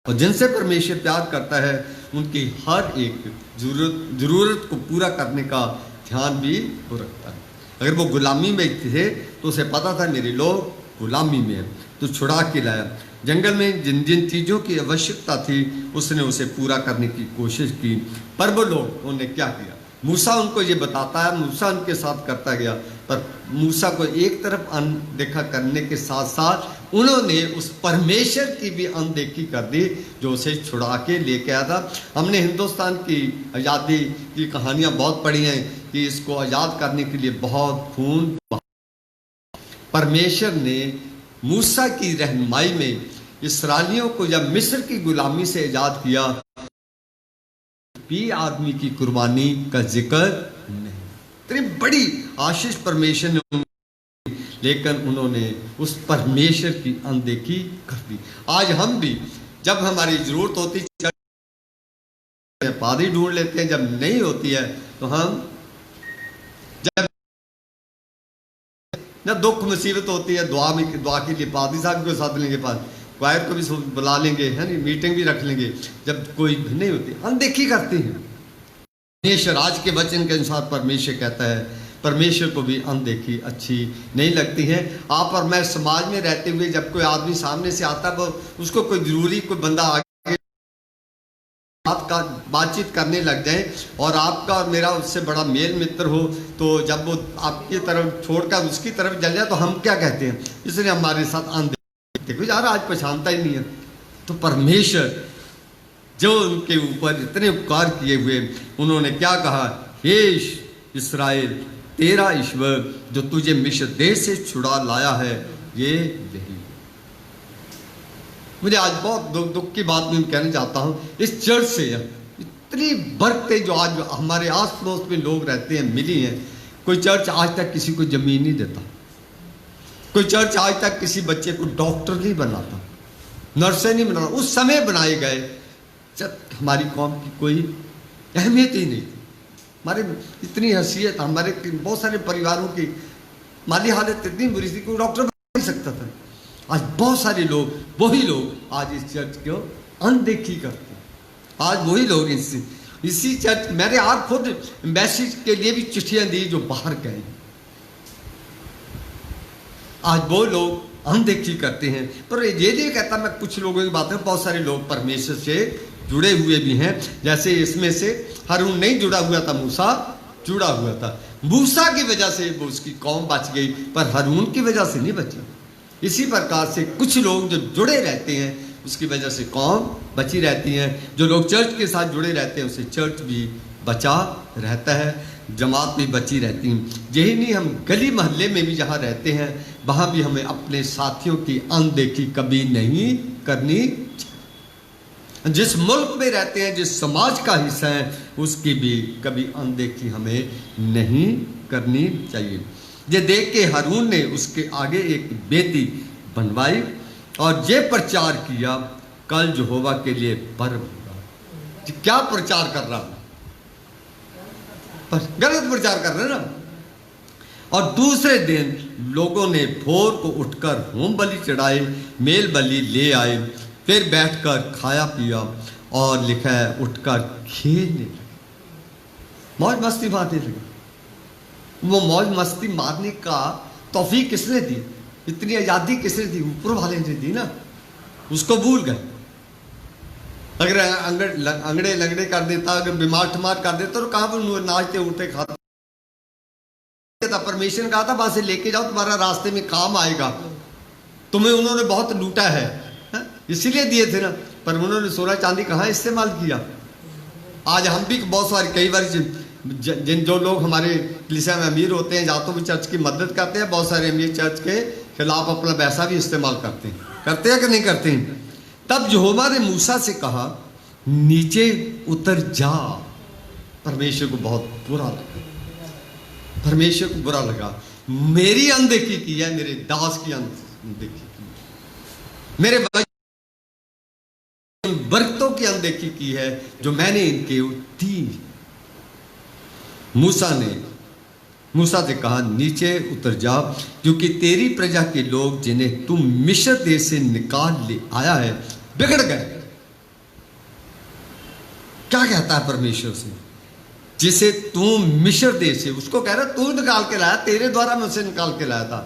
और जिनसे परमेश्वर प्यार करता है उनकी हर एक जरूरत को पूरा करने का ध्यान भी वो रखता है। अगर वो गुलामी में थे तो उसे पता था मेरे लोग गुलामी में है, तो छुड़ा के लाया। जंगल में जिन जिन चीज़ों की आवश्यकता थी उसने उसे पूरा करने की कोशिश की। पर वो लोग, उन्होंने क्या किया? मूसा उनको ये बताता है, मूसा उनके साथ करता गया, पर मूसा को एक तरफ अनदेखा करने के साथ साथ उन्होंने उस परमेश्वर की भी अनदेखी कर दी जो उसे छुड़ा के लेके आया था। हमने हिंदुस्तान की आज़ादी की कहानियाँ बहुत पढ़ी हैं कि इसको आज़ाद करने के लिए बहुत खून, परमेश्वर ने मूसा की रहनुमाई में इस्राएलियों को जब मिस्र की गुलामी से आज़ाद किया, भी आदमी की कुर्बानी का जिक्र नहीं। इतनी बड़ी आशीष परमेश्वर ने, लेकिन उन्होंने उस परमेश्वर की अनदेखी कर दी। आज हम भी जब हमारी जरूरत होती है पादी ढूंढ लेते हैं, जब नहीं होती है तो हम, जब दुख मुसीबत होती है दुआ के लिए पादी साहब को साथ लेंगे, पास क्वायर को भी बुला लेंगे, है नहीं, मीटिंग भी रख लेंगे। जब कोई नहीं होती अनदेखी करते हैं। परमेश्वर आज के वचन के अनुसार परमेश्वर कहता है परमेश्वर को भी अनदेखी अच्छी नहीं लगती है। आप और मैं समाज में रहते हुए जब कोई आदमी सामने से आता है, उसको कोई जरूरी कोई बंदा आगे आपका बातचीत करने लग जाए और आपका और मेरा उससे बड़ा मेल मित्र हो, तो जब वो आपकी तरफ छोड़कर उसकी तरफ चल जाए तो हम क्या कहते हैं? इसलिए हमारे साथ अनदेखी, देखो यार आज पहचानता ही नहीं है। तो परमेश्वर जो उनके ऊपर इतने उपकार किए हुए, उन्होंने क्या कहा? हे इस्राएल, तेरा ईश्वर जो तुझे मिस्र देश से छुड़ा लाया है ये यही। मुझे आज बहुत दुख की बात मैं कहना चाहता हूँ, इस चर्च से इतनी बरकतें जो आज हमारे आस पड़ोस में लोग रहते हैं मिली हैं। कोई चर्च आज तक किसी को जमीन नहीं देता, कोई चर्च आज तक किसी बच्चे को डॉक्टर नहीं बनाता, नर्सें नहीं बनाता। उस समय बनाए गए जब हमारी कौम की कोई अहमियत ही नहीं थी। हमारे इतनी हैसियत, हमारे बहुत सारे परिवारों की माली हालत इतनी बुरी थी, कोई डॉक्टर बना नहीं सकता था। आज बहुत सारे लोग, वही लोग आज इस चर्च को अनदेखी करते हैं। आज वही लोग इसी चर्च, मैंने आज खुद मैसेज के लिए भी चिट्ठियां दी जो बाहर गए, आज वो लोग अनदेखी करते हैं। पर ये नहीं कहता मैं कुछ लोगों की बात है, बहुत सारे लोग परमेश्वर से जुड़े हुए भी हैं। जैसे इसमें से हारून नहीं जुड़ा हुआ था, मूसा जुड़ा हुआ था। मूसा की वजह से वो उसकी कौम बच गई, पर हारून की वजह से नहीं बची। इसी प्रकार से कुछ लोग जो जुड़े रहते हैं उसकी वजह से कौम बची रहती है। जो लोग चर्च के साथ जुड़े रहते हैं उससे चर्च भी बचा रहता है, जमात भी बची रहती है। यही नहीं, हम गली मोहल्ले में भी जहाँ रहते हैं वहाँ भी हमें अपने साथियों की अनदेखी कभी नहीं करनी। जिस मुल्क में रहते हैं, जिस समाज का हिस्सा है, उसकी भी कभी अनदेखी हमें नहीं करनी चाहिए। ये देख के हारून ने उसके आगे एक बेदी बनवाई और ये प्रचार किया, कल यहोवा के लिए पर्व होगा। क्या प्रचार कर रहा हूं? गलत प्रचार कर रहे ना। और दूसरे दिन लोगों ने भोर को उठकर होम बलि चढ़ाए, मेल बलि ले आए, फिर बैठकर खाया पिया और लिखा है उठकर खेलने लगे, मौज मस्ती मारने लगे। वो मौज मस्ती मारने का तौफीक किसने दी? इतनी आज़ादी किसने दी? ऊपर वाले ने दी ना। उसको भूल गए, अगर अंगड़े लंगड़े कर देता, अगर बीमार ठमार कर देता, तो कहाँ पर नाचते उठते खाते था। परमेश्वर ने कहा था वहां से लेके जाओ, तुम्हारा रास्ते में काम आएगा। तुम्हें उन्होंने बहुत लूटा है, इसीलिए दिए थे ना, पर उन्होंने सोना चांदी कहाँ इस्तेमाल किया। आज हम भी बहुत सारे कई बार जिन जो लोग हमारे कलीसिया में अमीर होते हैं, या तो भी चर्च की मदद करते हैं, बहुत सारे अमीर चर्च के खिलाफ अपना पैसा भी इस्तेमाल करते हैं कि नहीं करते हैं। तब यहोवा ने मूसा से कहा नीचे उतर जा। परमेश्वर को बहुत बुरा लगा, परमेश्वर को बुरा लगा। मेरी अनदेखी की है, मेरे दास की अनदेखी की, मेरे बरकतों की अनदेखी की है जो मैंने इनके दी। मूसा से कहा नीचे उतर जा, क्योंकि तेरी प्रजा के लोग जिन्हें तू मिस्र देश से निकाल ले आया है बिगड़ गए। क्या कहता है परमेश्वर से? जिसे तू मिस्र देश से, उसको कह रहा तू निकाल के लाया, तेरे द्वारा मैं उसे निकाल के लाया था।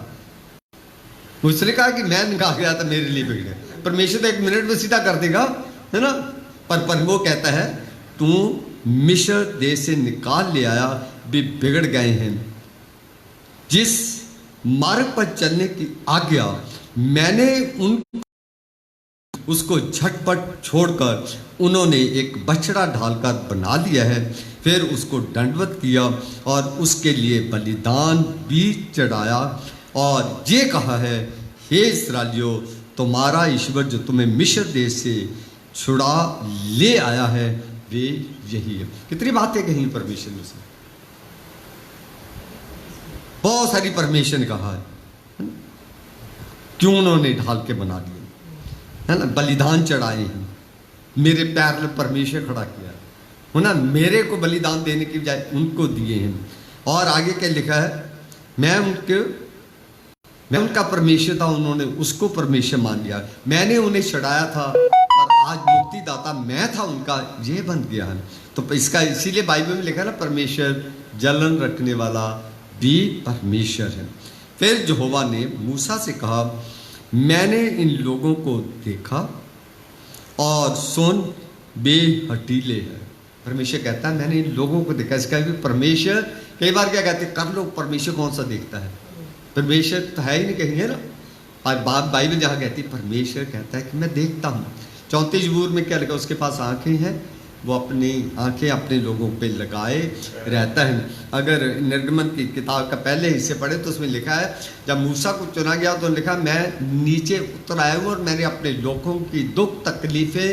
उसने कहा कि मैं निकाल के लाया था, मेरे लिए बिगड़े। परमेश्वर तो 1 मिनट में सीधा कर देगा, है ना, पर वो कहता है तू मिस्र देश से निकाल ले आया, भी बिगड़ गए हैं। जिस मार्ग पर चलने की आज्ञा मैंने उसको झटपट छोड़कर उन्होंने एक बछड़ा ढालकर बना लिया है। फिर उसको दंडवत किया और उसके लिए बलिदान भी चढ़ाया और ये कहा है, हे इस्राएलियों, तुम्हारा ईश्वर जो तुम्हें मिस्र देश से छुड़ा ले आया है वे यही है। कितनी बातें कही परमेश्वर ने से, बहुत सारी परमेश्वर ने कहा है। क्यों उन्होंने ढाल के बना दिए, है ना, बलिदान चढ़ाए हैं, मेरे पैर में परमेश्वर खड़ा किया है ना, मेरे को बलिदान देने की बजाय उनको दिए हैं। और आगे क्या लिखा है, मैं उनका परमेश्वर था, उन्होंने उसको परमेश्वर मान लिया। मैंने उन्हें छड़ाया था और आज मुक्तिदाता मैं था उनका, ये बन गया है। तो इसका इसीलिए बाइबल में लिखा है ना, परमेश्वर जलन रखने वाला भी परमेश्वर है। फिर यहोवा ने मूसा से कहा मैंने इन लोगों को देखा और सुन वे हठीले हैं। परमेश्वर कहता है मैंने इन लोगों को देखा। इसका भी परमेश्वर कई बार क्या कहते हैं, कर लो, परमेश्वर कौन सा देखता है? परमेश्वर तो है ही नहीं कहीं, है ना। और बाइबल जहाँ कहती है परमेश्वर कहता है कि मैं देखता हूँ। 34 ज़बूर में क्या लिखा, उसके पास आंखें हैं, वो अपनी आंखें अपने लोगों पे लगाए रहता है। अगर निर्गमन की किताब का पहले हिस्से पढ़े तो उसमें लिखा है जब मूसा को चुना गया तो लिखा मैं नीचे उतर आया हूँ और मैंने अपने लोगों की दुख तकलीफ़ें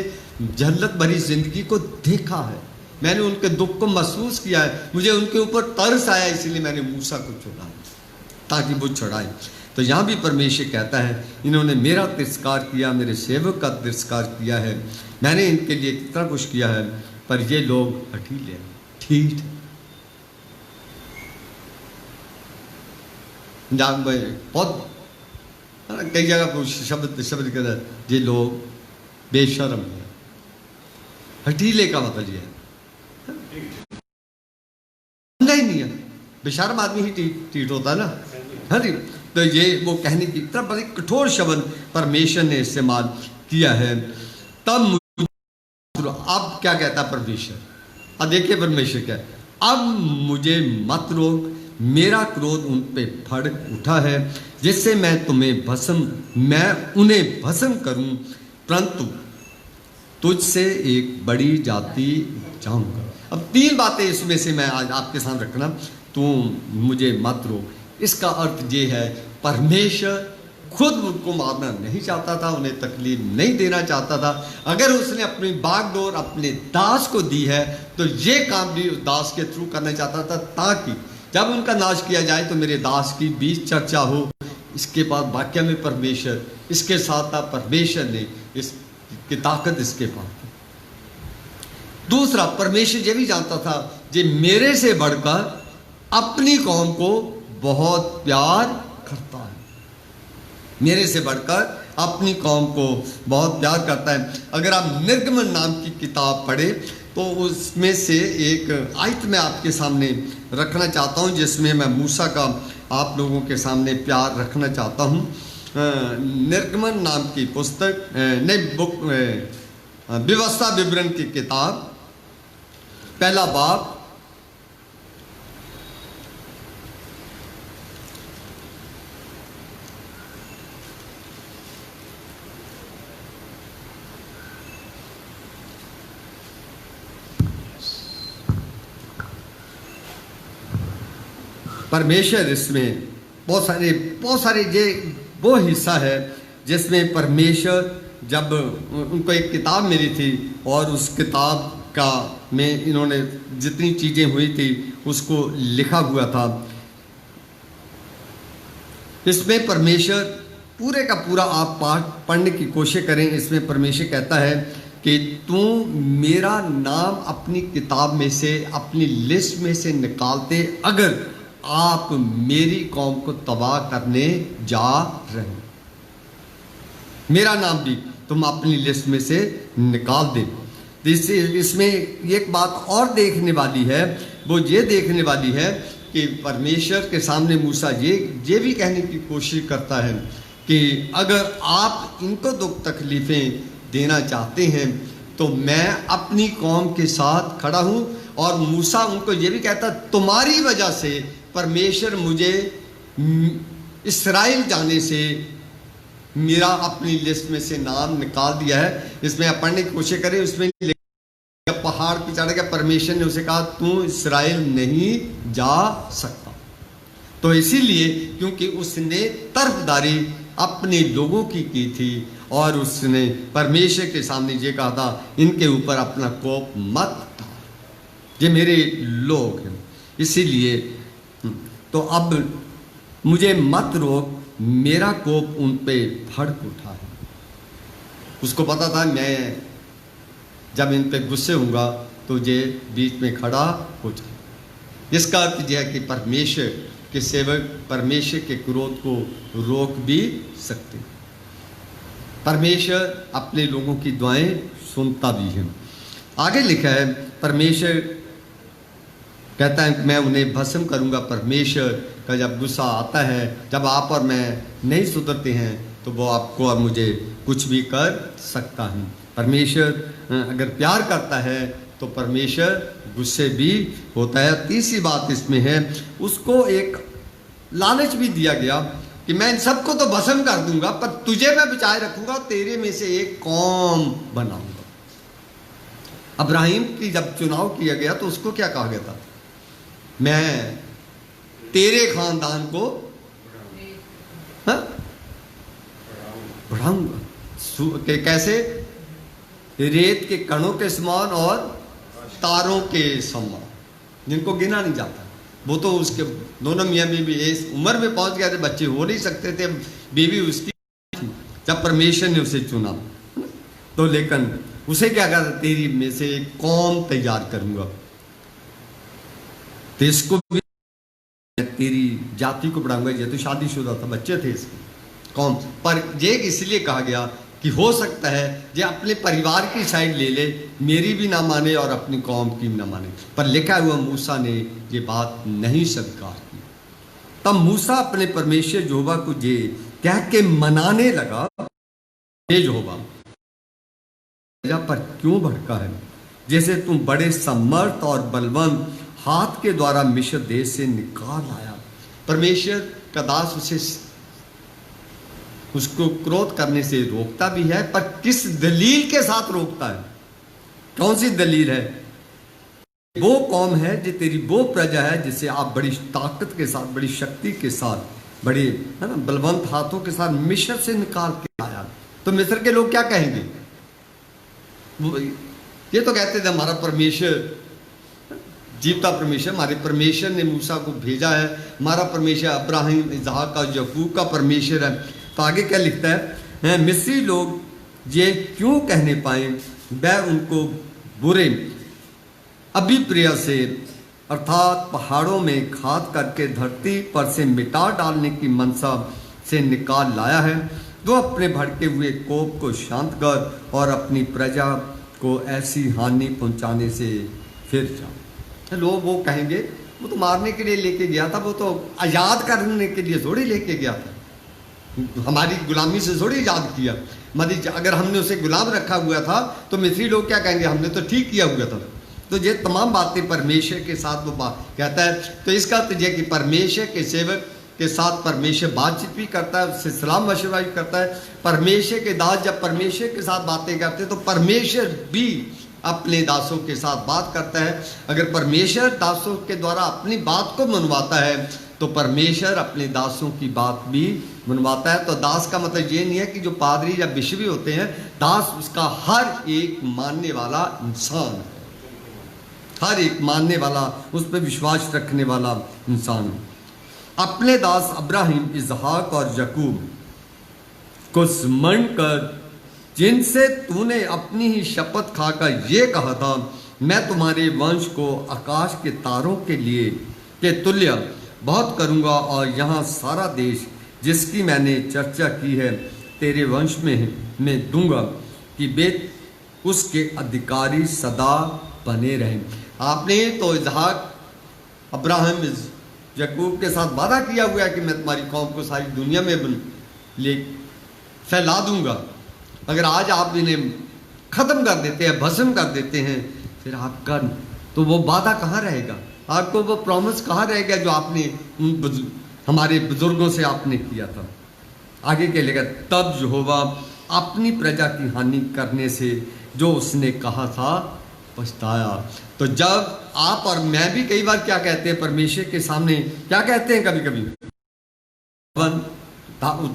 झल्लत भरी ज़िंदगी को देखा है, मैंने उनके दुख को महसूस किया है, मुझे उनके ऊपर तरस आया, इसलिए मैंने मूसा को चुना ताकि वो छुड़ाए। तो यहाँ भी परमेश्वर कहता है इन्होंने मेरा तिरस्कार किया, मेरे सेवक का तिरस्कार किया है, मैंने इनके लिए कितना कुछ किया है, पर ये लोग हठीले हैं। ठीक है, बहुत कई जगह शब्द कहता है ये लोग बेशर्म है। हठीले का मतलब ये है नहीं है, बेशर्म आदमी ही ठीक होता है ना, है नहीं। तो ये वो कहने की तरफ बड़ी कठोर शब्द परमेश्वर ने इस्तेमाल किया है। तब अब क्या कहता परमेश्वर, अब देखिए परमेश्वर क्या है, अब मुझे मत रोक, मेरा क्रोध उन पे भड़क उठा है जिससे मैं उन्हें भस्म करूं, परंतु तुझसे एक बड़ी जाति जाऊंगा। अब 3 बातें इसमें से मैं आज आपके सामने रखना, तू मुझे मत रोक। इसका अर्थ ये है परमेश्वर खुद उनको मारना नहीं चाहता था, उन्हें तकलीफ नहीं देना चाहता था। अगर उसने अपनी बागडोर अपने दास को दी है तो ये काम भी उस दास के थ्रू करना चाहता था, ताकि जब उनका नाश किया जाए तो मेरे दास की भी चर्चा हो। इसके बाद वाक्य में परमेश्वर इसके साथ था, परमेश्वर ने इसकी ताकत इसके पास। दूसरा, परमेश्वर ये भी जानता था ये मेरे से बढ़कर अपनी कौम को बहुत प्यार करता है, मेरे से बढ़कर अपनी कौम को बहुत प्यार करता है। अगर आप निर्गमन नाम की किताब पढ़े तो उसमें से एक आयत मैं आपके सामने रखना चाहता हूं, जिसमें मैं मूसा का आप लोगों के सामने प्यार रखना चाहता हूं। निर्गमन नाम की पुस्तक व्यवस्था विवरण की किताब, पहला बाब, परमेश्वर इसमें बहुत सारे ये वो हिस्सा है जिसमें परमेश्वर, जब उनको एक किताब मिली थी और उस किताब का में इन्होंने जितनी चीज़ें हुई थी उसको लिखा हुआ था। इसमें परमेश्वर पूरे का पूरा आप पाठ पढ़ने की कोशिश करें। इसमें परमेश्वर कहता है कि तू मेरा नाम अपनी किताब में से, अपनी लिस्ट में से निकालते अगर आप मेरी कौम को तबाह करने जा रहे हो, मेरा नाम भी तुम अपनी लिस्ट में से निकाल दे। इसमें एक बात और देखने वाली है, वो ये देखने वाली है कि परमेश्वर के सामने मूसा ये भी कहने की कोशिश करता है कि अगर आप इनको दुख तकलीफ़ें देना चाहते हैं तो मैं अपनी कौम के साथ खड़ा हूँ। और मूसा उनको ये भी कहता, तुम्हारी वजह से परमेश्वर मुझे इस्राएल जाने से मेरा अपनी लिस्ट में से नाम निकाल दिया है। इसमें आप पढ़ने की कोशिश करें। उसमें पहाड़ पे चढ़ गया, परमेश्वर ने उसे कहा तू इस्राएल नहीं जा सकता। तो इसीलिए क्योंकि उसने तरफदारी अपने लोगों की थी और उसने परमेश्वर के सामने ये कहा था, इनके ऊपर अपना कोप मत डाल, ये मेरे लोग हैं, इसीलिए तो अब मुझे मत रोक, मेरा कोप उन पे भड़क उठा है। उसको पता था मैं जब इन पे गुस्से होऊंगा तो ये बीच में खड़ा हो जाए। इसका अर्थ यह है कि परमेश्वर के सेवक परमेश्वर के क्रोध को रोक भी सकते हैं। परमेश्वर अपने लोगों की दुआएं सुनता भी है। आगे लिखा है, परमेश्वर कहता है कि मैं उन्हें भस्म करूंगा। परमेश्वर का जब गुस्सा आता है, जब आप और मैं नहीं सुधरते हैं तो वो आपको और मुझे कुछ भी कर सकता है। परमेश्वर अगर प्यार करता है तो परमेश्वर गुस्से भी होता है। तीसरी बात इसमें है, उसको एक लालच भी दिया गया कि मैं इन सबको तो भस्म कर दूंगा पर तुझे मैं बचाए रखूंगा, तेरे में से एक कौम बनाऊंगा। अब्राहिम की जब चुनाव किया गया तो उसको क्या कहा गया था, मैं तेरे खानदान को बढ़ाऊंगा। कैसे? रेत के कणों के समान और तारों के समान, जिनको गिना नहीं जाता। वो तो उसके दोनों मियाँ बीवी इस उम्र में पहुंच गए थे, बच्चे हो नहीं सकते थे, बीवी उसकी थी जब परमेश्वर ने उसे चुना। तो लेकिन उसे क्या कहा, तेरी में से एक कौम तैयार करूंगा, तो इसको भी तेरी जाति को बढ़ाऊंगा। ये तो शादीशुदा था, बच्चे थे इसके कौम पर। ये इसलिए कहा गया कि हो सकता है ये अपने परिवार की साइड ले ले, मेरी भी ना माने और अपनी कौम की भी ना माने। पर लिखा हुआ मूसा ने ये बात नहीं स्वीकार की। तब मूसा अपने परमेश्वर यहोवा को ये कह के मनाने लगा, हे यहोवा पर क्यों भड़का है, जैसे तुम बड़े समर्थ और बलवंत हाथ के द्वारा मिस्र देश से निकाल आया। परमेश्वर का दास उसको क्रोध करने से रोकता भी है, पर किस दलील के साथ रोकता है? कौन सी दलील है? वो कौम है जो तेरी वो प्रजा है जिसे आप बड़ी ताकत के साथ, बड़ी शक्ति के साथ, बड़े है ना बलवंत हाथों के साथ मिस्र से निकाल के आया। तो मिस्र के लोग क्या कहेंगे? ये तो कहते थे हमारा परमेश्वर जीवता परमेश्वर, हमारे परमेश्वर ने मूसा को भेजा है, हमारा परमेश्वर अब्राहिम, इसहाक का, याकूब का परमेश्वर है। तो आगे क्या लिखता है, मिस्री लोग ये क्यों कहने पाए, वह उनको बुरे अभिप्रिय से अर्थात पहाड़ों में घात करके धरती पर से मिटा डालने की मनसा से निकाल लाया है। तो अपने भड़के हुए कोप को शांत कर और अपनी प्रजा को ऐसी हानि पहुंचाने से फिर जा। लोग वो कहेंगे वो तो मारने के लिए लेके गया था, वो तो आज़ाद करने के लिए थोड़ी लेके गया था। हमारी गुलामी से थोड़ी आज़ाद किया। मतलब अगर हमने उसे गुलाम रखा हुआ था तो मिस्री लोग क्या कहेंगे, हमने तो ठीक किया हुआ था। तो ये तमाम बातें परमेश्वर के साथ वो बात कहता है। तो इसका अर्थ यह कि परमेश्वर के सेवक के साथ परमेश्वर बातचीत भी करता है, उससे सलाम मशवरा भी करता है। परमेश्वर के दास जब परमेश्वर के साथ बातें करते हैं तो परमेश्वर भी अपने दासों के साथ बात करता है। अगर परमेश्वर दासों के द्वारा अपनी बात को मनवाता है तो परमेश्वर अपने दासों की बात भी मनवाता है। तो दास का मतलब ये नहीं है कि जो पादरी या बिशप होते हैं, दास उसका हर एक मानने वाला इंसान है, हर एक मानने वाला, उस पर विश्वास रखने वाला इंसान है। अपने दास अब्राहिम, इसहाक और याकूब को स्मरण कर, जिनसे तूने अपनी ही शपथ खाकर ये कहा था, मैं तुम्हारे वंश को आकाश के तारों के लिए के तुल्य बहुत करूँगा, और यहाँ सारा देश जिसकी मैंने चर्चा की है तेरे वंश में दूंगा कि वे उसके अधिकारी सदा बने रहें। आपने तो इसहाक, अब्राहम, याकूब के साथ वादा किया हुआ है कि मैं तुम्हारी कौम को सारी दुनिया में ले फैला दूंगा। अगर आज आप इन्हें ख़त्म कर देते हैं, भस्म कर देते हैं, फिर आपका तो वो वादा कहाँ रहेगा, आपको वो प्रॉमिस कहाँ रहेगा जो आपने हमारे बुजुर्गों से आपने किया था। आगे के लेकर, तब यहोवा अपनी प्रजा की हानि करने से जो उसने कहा था पछताया। तो जब आप और मैं भी कई बार क्या कहते हैं परमेश्वर के सामने, क्या कहते हैं, कभी कभी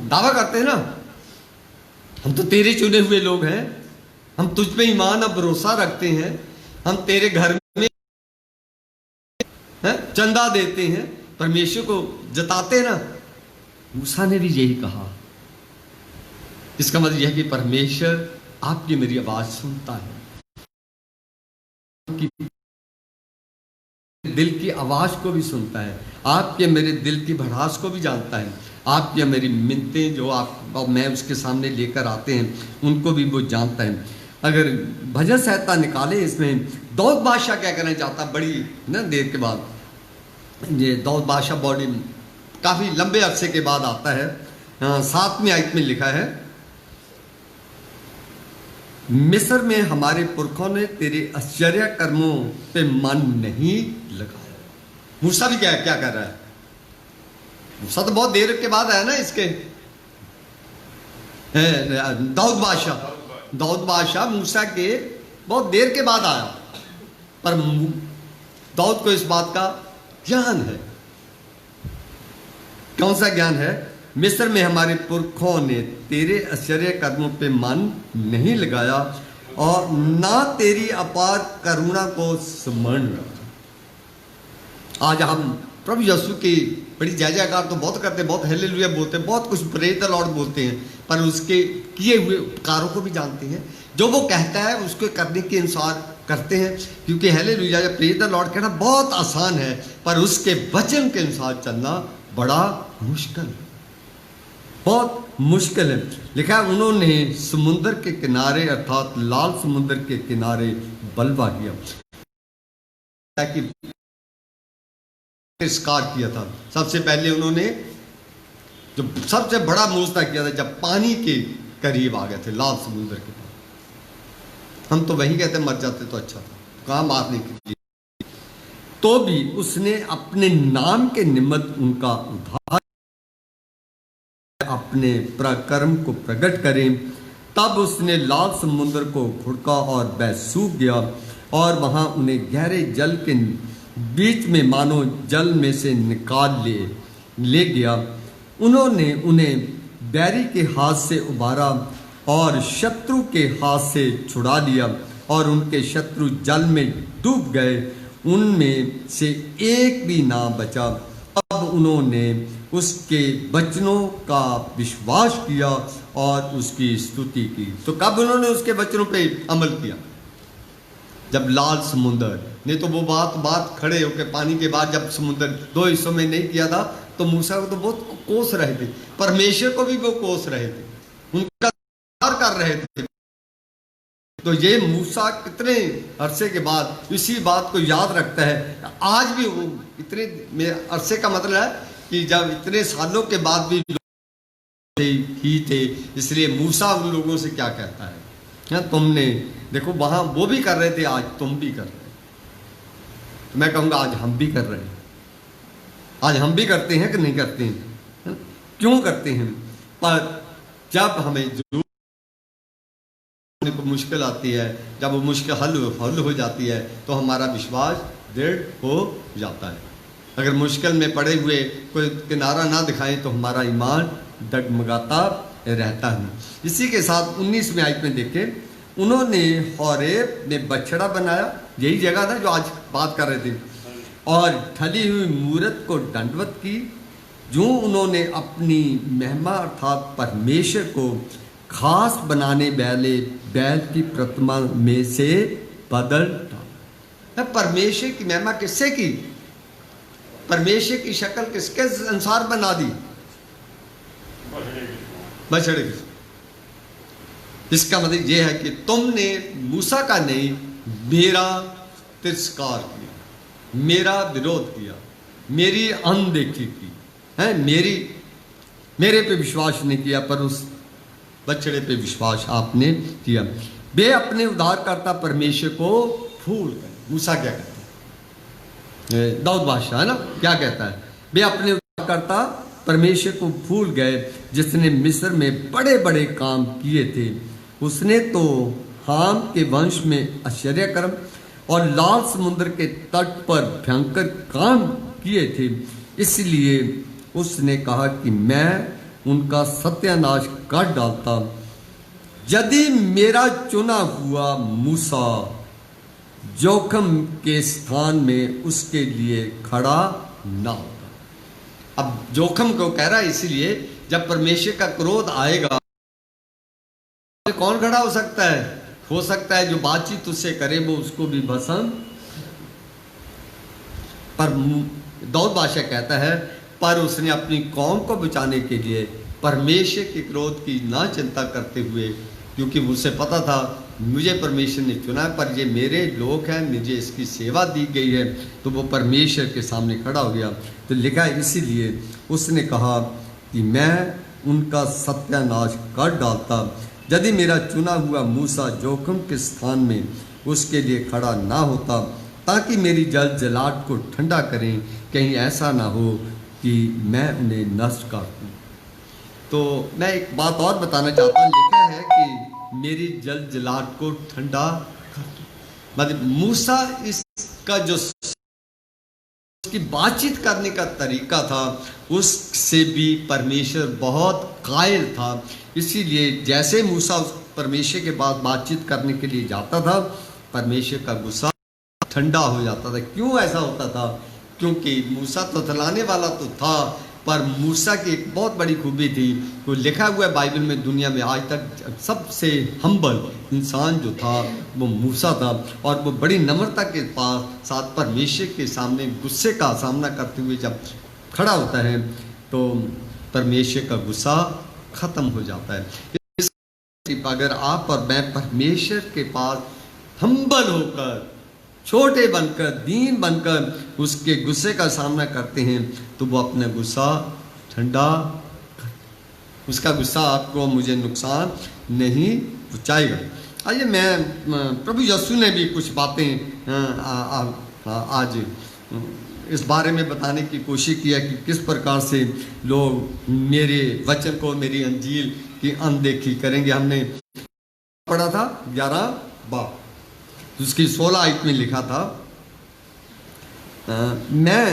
दावा करते हैं ना, हम तो तेरे चुने हुए लोग हैं, हम तुझ पे ईमान और भरोसा रखते हैं, हम तेरे घर में चंदा देते हैं, परमेश्वर को जताते हैं ना। मूसा ने भी यही कहा। इसका मतलब यह कि परमेश्वर आपकी मेरी आवाज सुनता है, दिल की आवाज को भी सुनता है, आपके मेरे दिल की भड़ास को भी जानता है, आपकी मेरी मिन्नतें जो आप और मैं उसके सामने लेकर आते हैं उनको भी वो जानता है। अगर भजन संहिता निकाले इसमें, दाऊद बादशाह क्या करना चाहता, बड़ी ना देर के बाद, ये दाऊद बादशाह बॉडी काफ़ी लंबे अरसे के बाद आता है। 7वीं आयत में लिखा है, मिस्र में हमारे पुरखों ने तेरे आश्चर्य कर्मों पे मन नहीं लगाया। मूसा भी क्या कर रहा है, मूसा तो बहुत देर के बाद आया ना इसके, दाऊद बादशाह मूसा के बहुत देर के बाद आया, पर दाऊद को इस बात का ज्ञान है। कौन सा ज्ञान है? मिस्र में हमारे पुरखों ने तेरे आश्चर्य कर्मों पे मन नहीं लगाया और ना तेरी अपार करुणा को स्मरण रखा। आज हम प्रभु यीशु की बड़ी जय जयकार तो बहुत करते हैं, बहुत हालेलुया बोलते हैं, बहुत कुछ प्रेज द लॉर्ड बोलते हैं, पर उसके किए हुए उपकारों को भी जानते हैं। जो वो कहता है उसको करने के अनुसार करते हैं, क्योंकि हालेलुया या प्रेज द लॉर्ड कहना बहुत आसान है, पर उसके वचन के अनुसार चलना बड़ा मुश्किल है, बहुत मुश्किल है। लिखा उन्होंने समुद्र के किनारे अर्थात लाल समुद्र के किनारे बलवा किया, ताकि तिरस्कार किया था। सबसे पहले उन्होंने जो सबसे बड़ा मोर्चा किया था जब पानी के करीब आ गए थे, लाल समुद्र के पास। हम तो वहीं कहते मर जाते तो अच्छा था, कहाँ मारने के लिए। तो भी उसने अपने नाम के निमित्त उनका उद्धार, अपने पराक्रम को प्रकट करें। तब उसने लाल समुद्र को घुड़का और वह सूख गया, और वहां उन्हें गहरे जल के बीच में मानो जल में से निकाल ले गया। उन्होंने उन्हें बैरी के हाथ से उबारा और शत्रु के हाथ से छुड़ा लिया, और उनके शत्रु जल में डूब गए, उनमें से एक भी ना बचा। अब उन्होंने उसके वचनों का विश्वास किया और उसकी स्तुति की। तो कब उन्होंने उसके वचनों पे अमल किया? जब लाल समुद्र, नहीं तो वो बात खड़े होकर पानी के बाद जब समुद्र दो हिस्सों में नहीं किया था तो मूसा को तो बहुत कोस रहे थे, परमेश्वर को भी वो कोस रहे थे, उनका कर रहे थे। तो ये मूसा कितने अरसे के बाद इसी बात को याद रखता है। आज भी वो इतने अरसे का मतलब है कि जब इतने सालों के बाद भी ही थे, इसलिए मूसा उन लोगों से क्या कहता है, तुमने देखो वहां वो भी कर रहे थे, आज तुम भी कर रहे हो। तो मैं कहूँगा आज हम भी कर रहे हैं। आज हम भी करते हैं कि नहीं करते हैं? क्यों करते हैं? पर जब हमें जरूर को मुश्किल आती है, जब वो मुश्किल हल हो जाती है, तो हमारा विश्वास दृढ़ हो जाता है। अगर मुश्किल में पड़े हुए कोई किनारा ना दिखाएं तो हमारा ईमान डगमगाता रहता है। इसी के साथ 19वें आयत में देखें, उन्होंने होरेब में बछड़ा बनाया, यही जगह था जो आज बात कर रहे थे, और ढली हुई मूरत को दंडवत की, जो उन्होंने अपनी महिमा अर्थात परमेश्वर को खास बनाने वाले बैल की प्रतिमा में से बदल डाला। परमेश्वर की महिमा किससे की? परमेश्वर की शक्ल किसके अनुसार बना दी? बछड़े की। इसका मतलब यह है कि तुमने मूसा का नहीं, मेरा तिरस्कार किया, मेरा विरोध किया, मेरी अनदेखी की है, मेरे पे विश्वास नहीं किया, पर उस बछड़े पे विश्वास आपने किया। वे अपने उद्धारकर्ता परमेश्वर को भूल गए। मूसा क्या कहता है? दाऊद बादशाह है ना, क्या कहता है? वे अपने उद्धारकर्ता परमेश्वर को भूल गए, जिसने मिस्र में बड़े बड़े काम किए थे। उसने तो हाम के वंश में आश्चर्य कर्म और लाल समुद्र के तट पर भयंकर काम किए थे। इसलिए उसने कहा कि मैं उनका सत्यानाश कर डालता, यदि मेरा चुना हुआ मूसा जोखम के स्थान में उसके लिए खड़ा ना होता। अब जोखम को कह रहा है, इसलिए जब परमेश्वर का क्रोध आएगा कौन खड़ा हो सकता है? हो सकता है जो बातचीत उससे करे वो उसको भी भस्म। पर दाऊद बादशाह कहता है, पर उसने अपनी कौम को बचाने के लिए परमेश्वर के क्रोध की ना चिंता करते हुए, क्योंकि मुझसे पता था मुझे परमेश्वर ने चुना है, पर ये मेरे लोग हैं, मुझे इसकी सेवा दी गई है, तो वो परमेश्वर के सामने खड़ा हो गया। तो लिखा है, इसीलिए उसने कहा कि मैं उनका सत्यानाश कर डालता, यदि मेरा चुना हुआ मूसा जोखम के स्थान में उसके लिए खड़ा ना होता, ताकि मेरी जल जलाट को ठंडा करें, कहीं ऐसा ना हो कि मैं उन्हें नष्ट कर दूं। तो मैं एक बात और बताना चाहता हूँ, लिखा है कि मेरी जल जलाट को ठंडा कर दूं। मतलब मूसा इसका जो उसकी बातचीत करने का तरीका था, उससे भी परमेश्वर बहुत कायल था। इसीलिए जैसे मूसा उस परमेश्वर के पास बातचीत करने के लिए जाता था, परमेश्वर का गुस्सा ठंडा हो जाता था। क्यों ऐसा होता था? क्योंकि मूसा तो थलाने वाला तो था, पर मूसा की एक बहुत बड़ी खूबी थी, वो लिखा हुआ है बाइबल में, दुनिया में आज तक सबसे हम्बल इंसान जो था वो मूसा था, और वो बड़ी नम्रता के साथ परमेश्वर के सामने गुस्से का सामना करते हुए जब खड़ा होता है तो परमेश्वर का गुस्सा खत्म हो जाता है। अगर आप और मैं परमेश्वर के पास हम्बल होकर, छोटे बनकर, दीन बनकर उसके गुस्से का सामना करते हैं, तो वो अपना गुस्सा ठंडा, उसका गुस्सा आपको मुझे नुकसान नहीं पहुँचाएगा। आइए, मैं प्रभु यीशु ने भी कुछ बातें आज इस बारे में बताने की कोशिश किया कि किस प्रकार से लोग मेरे वचन को, मेरी अंजील की अनदेखी करेंगे। हमने पढ़ा था 11 बाब, उसकी 16 आयत में लिखा था, मैं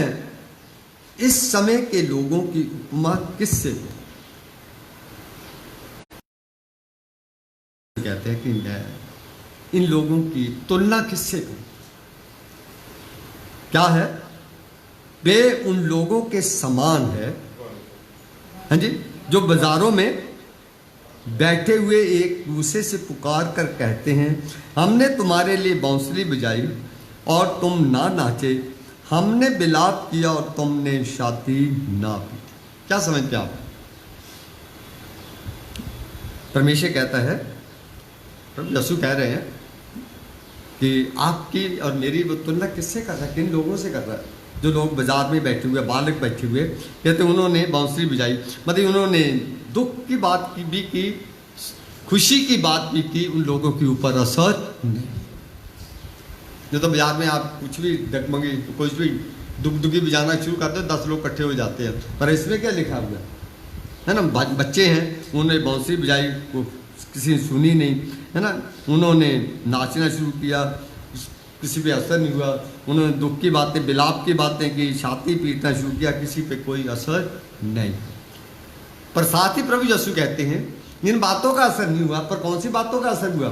इस समय के लोगों की उपमा किससे दूं? कहते हैं कि मैं इन लोगों की तुलना किससे करूं? क्या है? वे उन लोगों के समान है, हाँ जी, जो बाजारों में बैठे हुए एक दूसरे से पुकार कर कहते हैं, हमने तुम्हारे लिए बांसुरी बजाई और तुम ना नाचे, हमने बिलाप किया और तुमने शादी ना पी। क्या समझते आप? परमेश्वर कहता है, प्रभु यीशु कह रहे हैं कि आपकी और मेरी वो तुलना किससे कर रहा है? किन लोगों से कर रहा है? जो लोग बाजार में बैठे हुए, बालक बैठे हुए, कहते उन्होंने बांसुरी बजाई, मतलब उन्होंने दुख की बात की भी की, खुशी की बात भी की, उन लोगों के ऊपर असर नहीं। जो तो बाजार में आप कुछ भी डगमगी, कुछ भी दुगदुगी बजाना शुरू करते हो, 10 लोग इकट्ठे हो जाते हैं, पर इसमें क्या लिखा हुआ है ना? बच्चे हैं, उन्होंने बांसुरी बजाई, वो किसी ने सुनी नहीं, है ना? उन्होंने नाचना शुरू किया, किसी पे असर नहीं हुआ। उन्होंने दुख की बातें, बिलाप की बातें की, छाती पीटना शुरू किया, किसी पे कोई असर नहीं। पर साथ ही प्रभु यीशु कहते हैं इन बातों का असर नहीं हुआ। पर कौन सी बातों का असर हुआ?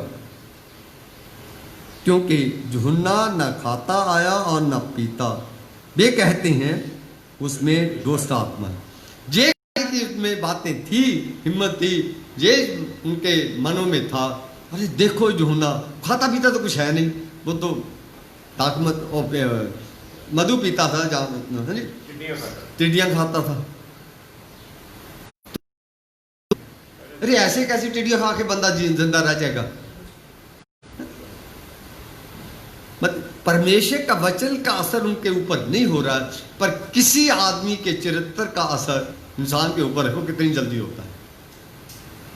क्योंकि यूहन्ना न खाता आया और न पीता। वे कहते हैं उसमें दुष्ट आत्मा है। जे की उसमें बातें थी, हिम्मत थी, ये उनके मनों में था, अरे देखो यूहन्ना खाता पीता तो कुछ है नहीं, वो तो ताकमत और मधु पीता था, जहाँ टिड्डियां खाता था। अरे ऐसे कैसी टिड्डियां खा के बंदा जिंदा रह जाएगा? परमेश्वर का वचन का असर उनके ऊपर नहीं हो रहा है, पर किसी आदमी के चरित्र का असर इंसान के ऊपर है, वो कितनी जल्दी होता है।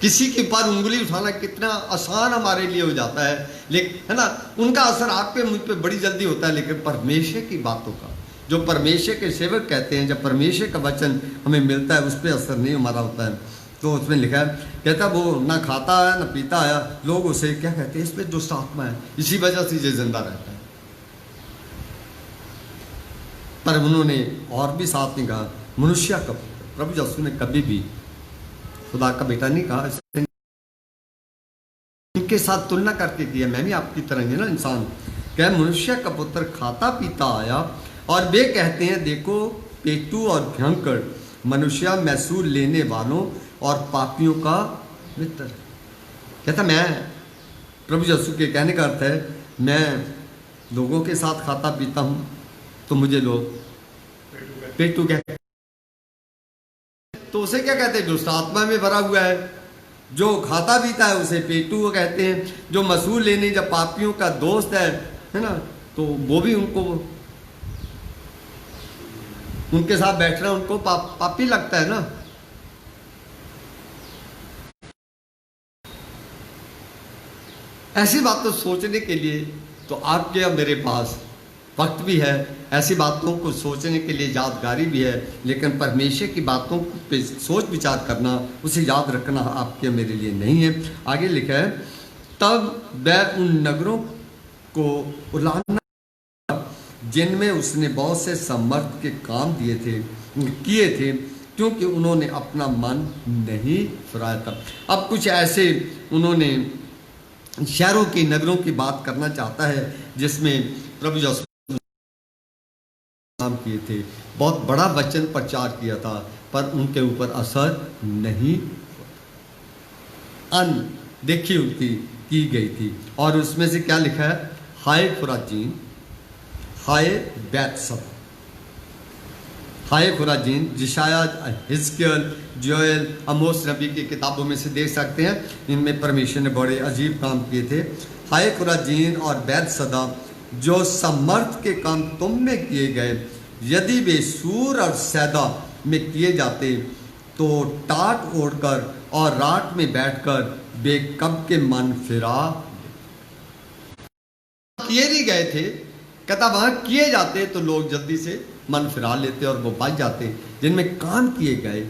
किसी के ऊपर उंगली उठाना कितना आसान हमारे लिए हो जाता है, लेकिन है ना, उनका असर आप पे मुझ पे बड़ी जल्दी होता है। लेकिन परमेश्वर की बातों का, जो परमेश्वर के सेवक कहते हैं, जब परमेश्वर का वचन हमें मिलता है, उस पर असर नहीं हमारा होता है। तो उसमें लिखा है, कहता वो ना खाता आया ना पीता आया, लोग उसे क्या कहते हैं, इसमें दुष्ट आत्मा है, इसी वजह से ये जिंदा रहता है। पर उन्होंने और भी साथ नहीं कहा मनुष्य का, प्रभु यीशु ने कभी भी खुदा का बेटा नहीं कहा, उनके साथ तुलना करके किया, मैं भी आपकी तरह ही ना इंसान। क्या मनुष्य का पुत्र खाता पीता आया और वे कहते हैं देखो पेटू और भयंकर मनुष्य महसूल लेने वालों और पापियों का मित्र। कहता मैं, प्रभु यीशु के कहने का अर्थ है, मैं लोगों के साथ खाता पीता हूं तो मुझे लोग पेटू कहते, तो उसे क्या कहते हैं? दुष्ट आत्मा में भरा हुआ है। जो खाता पीता है उसे पेटू कहते हैं। जो मसूल लेने, जब पापियों का दोस्त है ना, तो वो भी उनको, उनके साथ बैठना उनको पापी लगता है ना। ऐसी बातों सोचने के लिए तो आपके और मेरे पास वक्त भी है, ऐसी बातों को सोचने के लिए यादगारी भी है, लेकिन परमेश्वर की बातों पे सोच विचार करना, उसे याद रखना आपके मेरे लिए नहीं है। आगे लिखा है, तब वह उन नगरों को उलाहना जिनमें उसने बहुत से समर्थ के काम किए थे, क्योंकि उन्होंने अपना मन नहीं फिराया था। अब कुछ ऐसे उन्होंने शहरों की, नगरों की बात करना चाहता है जिसमें प्रभु यीशु काम किए थे, बहुत बड़ा वचन प्रचार किया था, पर उनके ऊपर असर नहीं, अनदेखी उनकी की गई थी। और उसमें से क्या लिखा है, हाय खुराजीन, हाय बैतसबा, हाय खुराजीन। जिशाया, हिजकियल, जोएल, आमोस नबी की किताबों में से देख सकते हैं, इनमें परमेश्वर ने बड़े अजीब काम किए थे। हाय खुराजीन और बैतसदा, जो समर्थ के काम तुम में किए गए, यदि वे सूर और सैदा में किए जाते तो टाट ओढ़कर और रात में बैठकर वे कब के मन फिरा किए नहीं गए थे। कहता वहां किए जाते तो लोग जल्दी से मन फिरा लेते और वो बच जाते। जिनमें काम किए गए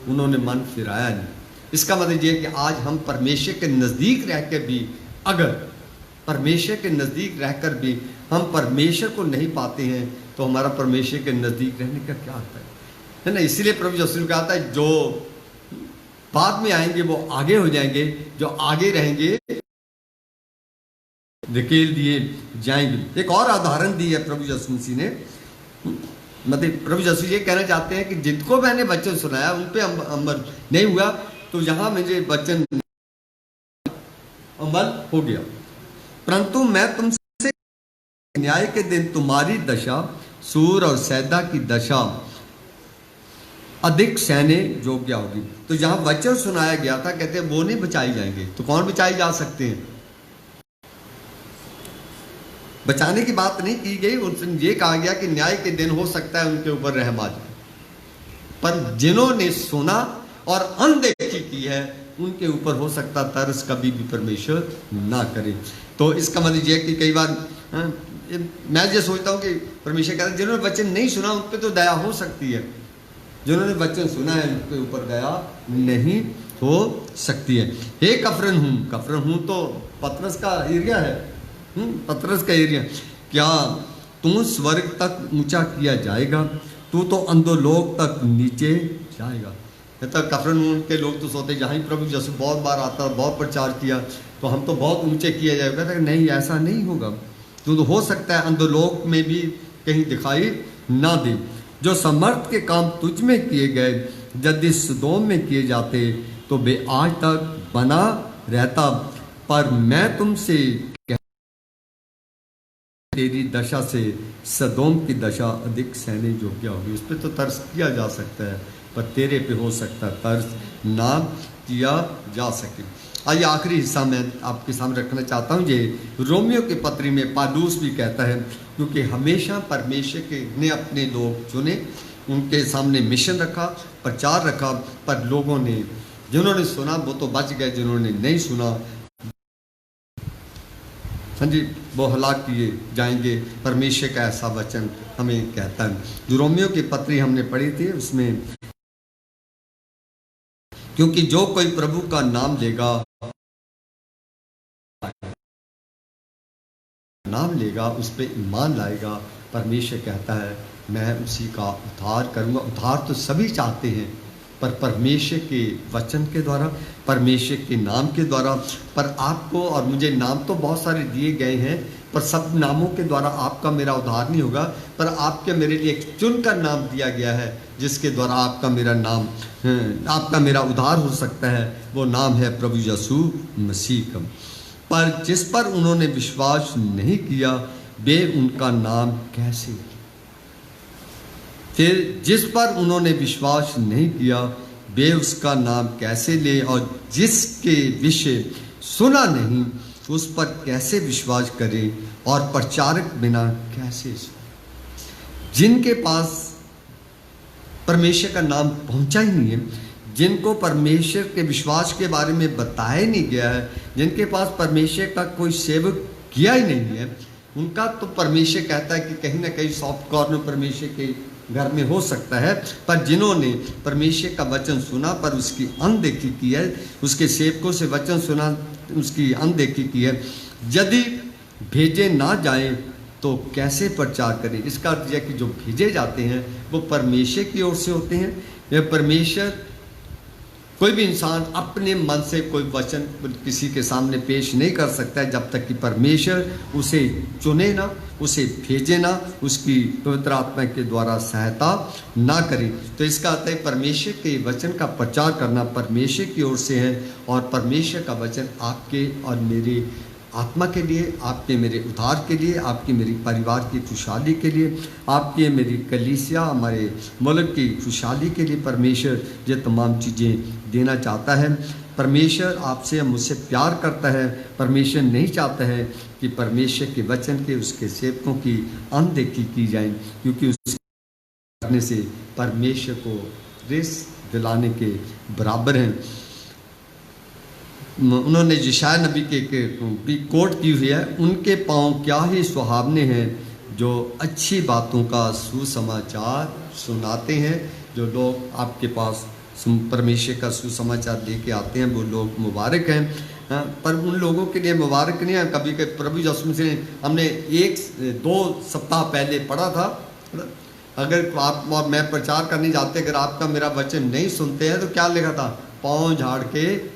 उन्होंने मन फिराया नहीं। इसका मतलब ये कि आज हम परमेश्वर के नज़दीक रहकर भी, अगर परमेश्वर के नज़दीक रहकर भी हम परमेश्वर को नहीं पाते हैं, तो हमारा परमेश्वर के नज़दीक रहने का क्या अर्थ है ना। इसीलिए प्रभु यीशु ने कहा था, जो बाद में आएंगे वो आगे हो जाएंगे, जो आगे रहेंगे धकेल दिए जाएंगे। एक और उदाहरण दी है प्रभु यीशु मसीह ने, मतलब प्रभु यीशु ये कहना चाहते हैं कि जिनको मैंने वचन सुनाया उन पे अमल नहीं हुआ, तो यहाँ मुझे वचन अमल हो गया, परंतु मैं तुमसे न्याय के दिन तुम्हारी दशा सूर और सैदा की दशा अधिक सहने योग्य होगी। तो जहां वचन सुनाया गया था, कहते हैं वो नहीं बचाए जाएंगे, तो कौन बचाए जा सकते हैं? बचाने की बात नहीं की गई, उनसे ये कहा गया कि न्याय के दिन हो सकता है उनके ऊपर रहम आ जाए, पर जिन्होंने सुना और अनदेखी की है उनके ऊपर हो सकता तरस कभी भी परमेश्वर ना करे। तो इसका मतलब ये कि कई बार मैं ये सोचता हूँ कि परमेश्वर कहता है जिन्होंने वचन नहीं सुना उन पर तो दया हो सकती है, जिन्होंने वचन सुना है उनके ऊपर दया नहीं हो सकती है। हे कफरनहूम तो पतरस का एरिया है, पतरस का एरिया, क्या तू स्वर्ग तक ऊंचा किया जाएगा, तू तो अंधोलोक तक नीचे जाएगा। तो कफरनहूम के लोग तो सोते जहाँ ही प्रभु यीशु बहुत बार आता, बहुत प्रचार किया तो हम तो बहुत ऊंचे किया जाएगा। कहता नहीं, ऐसा नहीं होगा, तो हो सकता है अंधोलोक में भी कहीं दिखाई ना दे। जो समर्थ के काम तुझ में किए गए यदि सदोम में किए जाते तो वे आज तक बना रहता, पर मैं तुमसे तेरी दशा से सदोम की दशा अधिक सहने योग्य होगी। उस पर तो तरस किया जा सकता है, पर तेरे पे हो सकता है तरस ना किया जा सके। आइए आखिरी हिस्सा में आपके सामने रखना चाहता हूँ। ये रोमियो की पत्री में पौलुस भी कहता है, क्योंकि हमेशा परमेश्वर के ने अपने लोग चुने, उनके सामने मिशन रखा, प्रचार रखा, पर लोगों ने जिन्होंने सुना वो तो बच गए, जिन्होंने नहीं सुना हाँ जी वो हलाक किए जाएंगे। परमेश्वर का ऐसा वचन हमें कहता है। जो रोमियो की पत्री हमने पढ़ी थी उसमें, क्योंकि जो कोई प्रभु का नाम लेगा उस पर ईमान लाएगा, परमेश्वर कहता है मैं उसी का उद्धार करूंगा। उद्धार तो सभी चाहते हैं, पर परमेश्वर के वचन के द्वारा, परमेश्वर के नाम के द्वारा। पर आपको और मुझे नाम तो बहुत सारे दिए गए हैं, पर सब नामों के द्वारा आपका मेरा उद्धार नहीं होगा। पर आपके मेरे लिए एक चुनकर नाम दिया गया है जिसके द्वारा आपका मेरा उद्धार हो सकता है। वो नाम है प्रभु यीशु मसीह का। पर जिस पर उन्होंने विश्वास नहीं किया वे उनका नाम कैसे, फिर जिस पर उन्होंने विश्वास नहीं किया वे उसका नाम कैसे ले, और जिसके विषय सुना नहीं उस पर कैसे विश्वास करें, और प्रचारक बिना कैसे सुने। जिनके पास परमेश्वर का नाम पहुंचा ही नहीं है, जिनको परमेश्वर के विश्वास के बारे में बताया नहीं गया है, जिनके पास परमेश्वर का कोई सेवक किया ही नहीं है, उनका तो परमेश्वर कहता है कि कहीं ना कहीं सॉफ्ट कॉर्नर परमेश्वर के घर में हो सकता है। पर जिन्होंने परमेश्वर का वचन सुना पर उसकी अनदेखी की है, उसके सेवकों से वचन सुना उसकी अनदेखी की है, यदि भेजे ना जाएं तो कैसे प्रचार करें। इसका अर्थ यह कि जो भेजे जाते हैं वो परमेश्वर की ओर से होते हैं। यह परमेश्वर, कोई भी इंसान अपने मन से कोई वचन किसी के सामने पेश नहीं कर सकता है जब तक कि परमेश्वर उसे चुने ना, उसे भेजे ना, उसकी पवित्र आत्मा के द्वारा सहायता ना करे। तो इसका अर्थ है परमेश्वर के वचन का प्रचार करना परमेश्वर की ओर से है, और परमेश्वर का वचन आपके और मेरे आत्मा के लिए, आपके मेरे उद्धार के लिए, आपकी मेरी परिवार की खुशहाली के लिए, आपकी मेरी कलीसिया, हमारे मुल्क की खुशहाली के लिए परमेश्वर ये तमाम चीज़ें देना चाहता है। परमेश्वर आपसे मुझसे प्यार करता है। परमेश्वर नहीं चाहता है कि परमेश्वर के वचन के, उसके सेवकों की अनदेखी की जाए, क्योंकि उस करने से परमेश्वर को रिस दिलाने के बराबर हैं। उन्होंने यशायाह नबी की कोट की हुई है, उनके पाँव क्या ही सुहावने हैं जो अच्छी बातों का सुसमाचार सुनाते हैं। जो लोग आपके पास परमेश्वर का सुसमाचार लेके आते हैं वो लोग मुबारक हैं। पर उन लोगों के लिए मुबारक नहीं है। कभी कभी प्रभु यीशु मसीह हमने 1-2 सप्ताह पहले पढ़ा था, अगर आप और मैं प्रचार करने जाते, अगर आपका मेरा वचन नहीं सुनते हैं तो क्या लिखा था, पाँव झाड़ के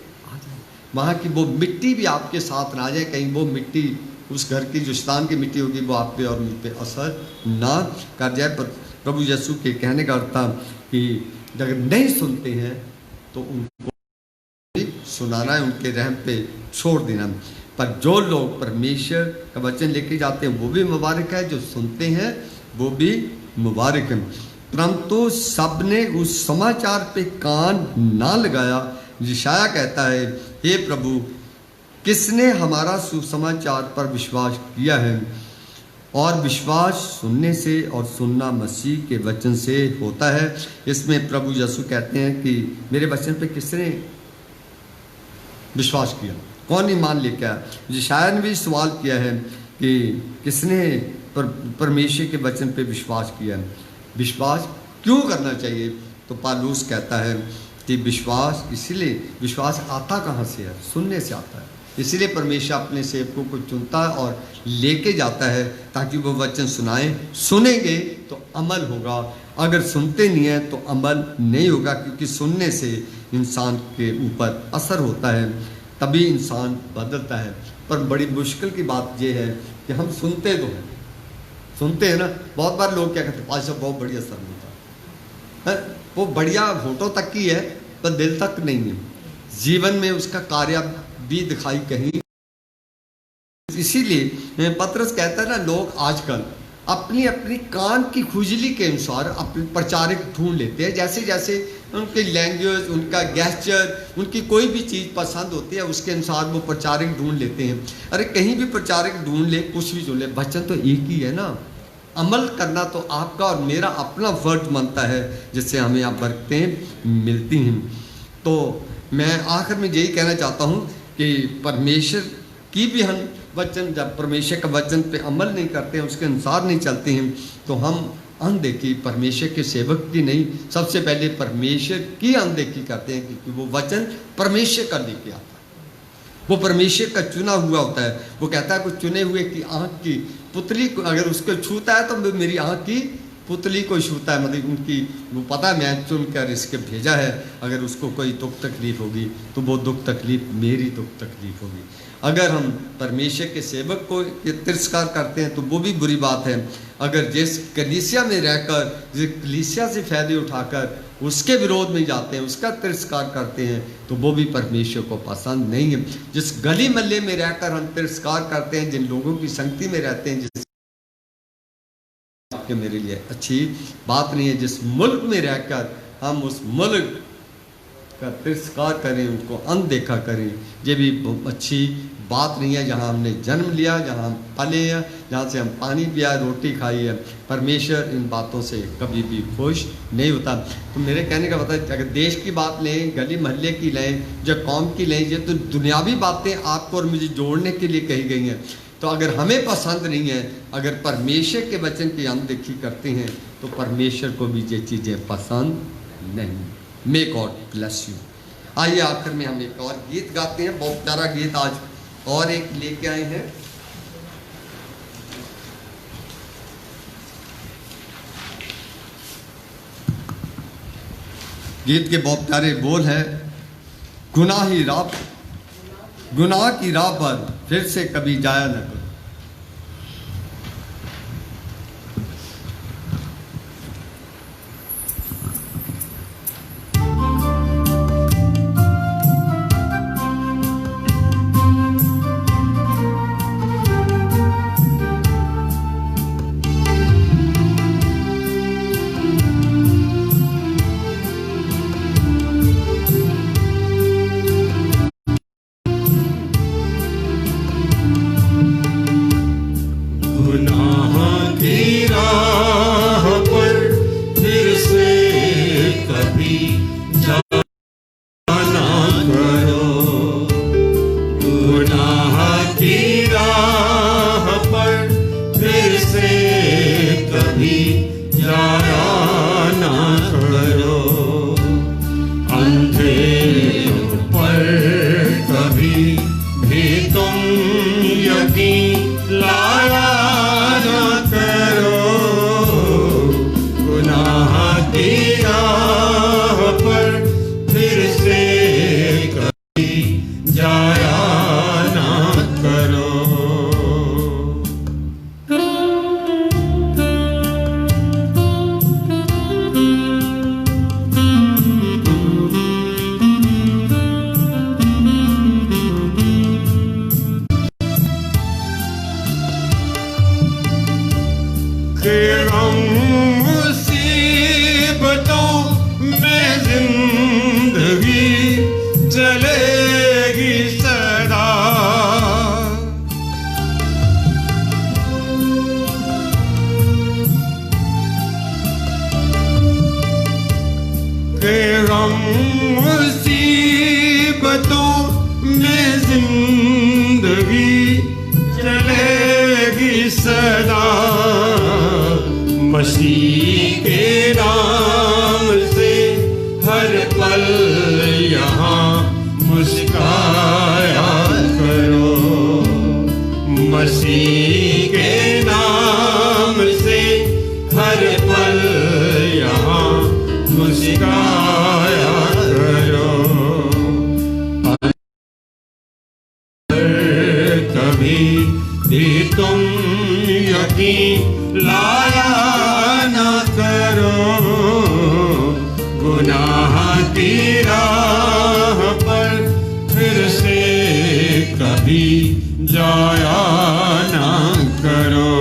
वहाँ की वो मिट्टी भी आपके साथ ना आ जाए, कहीं वो मिट्टी उस घर की जो शैतान की मिट्टी होगी वो आप पे और मुझ पे असर ना कर जाए। पर प्रभु यीशु के कहने का अर्थ था कि अगर नहीं सुनते हैं तो उनको सुनाना है, उनके रहम पे छोड़ देना। पर जो लोग परमेश्वर का वचन लेके जाते हैं वो भी मुबारक है, जो सुनते हैं वो भी मुबारक है। परंतु सबने उस समाचार पे कान ना लगाया। यशायाह कहता है, हे प्रभु किसने हमारा सुसमाचार पर विश्वास किया है। और विश्वास सुनने से और सुनना मसीह के वचन से होता है। इसमें प्रभु यीशु कहते हैं कि मेरे वचन पे किसने विश्वास किया, कौन ईमान लेके आया। यशायाह ने भी सवाल किया है कि किसने परमेश्वर के वचन पे विश्वास किया है, विश्वास क्यों करना चाहिए। तो पौलुस कहता है कि विश्वास इसीलिए, विश्वास आता कहाँ से है, सुनने से आता है। इसीलिए परमेश्वर अपने सेवकों को चुनता है और लेके जाता है ताकि वो वचन सुनाएं। सुनेंगे तो अमल होगा, अगर सुनते नहीं है तो अमल नहीं होगा, क्योंकि सुनने से इंसान के ऊपर असर होता है, तभी इंसान बदलता है। पर बड़ी मुश्किल की बात यह है कि हम सुनते तो हैं, सुनते हैं ना। बहुत बार लोग क्या कहते हैं, पास बहुत बढ़िया असर होता है, वो बढ़िया होठों तक की है पर दिल तक नहीं है, जीवन में उसका कार्य भी दिखाई कहीं। इसीलिए पतरस कहता है ना, लोग आजकल अपनी अपनी कान की खुजली के अनुसार अपने प्रचारक ढूंढ लेते हैं। जैसे जैसे उनकी लैंग्वेज, उनका गेस्चर, उनकी कोई भी चीज़ पसंद होती है उसके अनुसार वो प्रचारक ढूंढ लेते हैं। अरे कहीं भी प्रचारक ढूंढ ले, कुछ भी ढूंढ ले, वचन तो एक ही है ना। अमल करना तो आपका और मेरा अपना फर्ज बनता है, जिससे हमें आप बरकतें मिलती हैं। तो मैं आखिर में यही कहना चाहता हूँ कि परमेश्वर की भी हम वचन, जब परमेश्वर का वचन पे अमल नहीं करते हैं, उसके अनुसार नहीं चलते हैं, तो हम अनदेखी परमेश्वर के सेवक की नहीं, सबसे पहले परमेश्वर की अनदेखी करते हैं, क्योंकि वो वचन परमेश्वर का लेके आता है, वो परमेश्वर का चुना हुआ होता है। वो कहता है कुछ चुने हुए की आँख की पुतली को अगर उसको छूता है तो मेरी आँख की पुतली को छूता है, मतलब उनकी वो पता है मैं चुन कर इसके भेजा है, अगर उसको कोई दुख तकलीफ होगी तो वो दुख तकलीफ मेरी दुख तकलीफ होगी। अगर हम परमेश्वर के सेवक को तिरस्कार करते हैं तो वो भी बुरी बात है। अगर जिस कलीसिया में रहकर, जिस कलीसिया से फ़ायदे उठाकर उसके विरोध में जाते हैं, उसका तिरस्कार करते हैं, तो वो भी परमेश्वर को पसंद नहीं है। जिस गली मल्ले में रहकर हम तिरस्कार करते हैं, जिन लोगों की संगति में रहते हैं, जिस आपके मेरे लिए अच्छी बात नहीं है, जिस मुल्क में रहकर हम उस मुल्क का तिरस्कार करें, उनको अनदेखा करें, ये भी अच्छी बात नहीं है। जहाँ हमने जन्म लिया, जहाँ हम पले हैं, जहाँ से हम पानी पिया, रोटी खाई है, परमेश्वर इन बातों से कभी भी खुश नहीं होता। तो मेरे कहने का मतलब, अगर देश की बात लें, गली मोहल्ले की लें, जो कौम की लें, ये तो दुनियावी बातें आपको और मुझे जोड़ने के लिए कही गई हैं। तो अगर हमें पसंद नहीं है, अगर परमेश्वर के वचन की अनदेखी करते हैं, तो परमेश्वर को भी ये चीज़ें पसंद नहीं। May God bless you. आइए आखिर में हम एक और गीत गाते हैं, बहुत प्यारा गीत आज और एक लेके आए हैं। गीत के बहुत प्यारे बोल हैं, गुनाह की राह पर फिर से कभी जाया न करो। मसीह के नाम से हर पल यहाँ मुस्काया करो। मसीह के नाम से हर पल यहाँ मुस्काया करो। कभी भी तुम यकीन लाया ना करो, गुनाह की राह पर फिर से कभी जाया ना करो।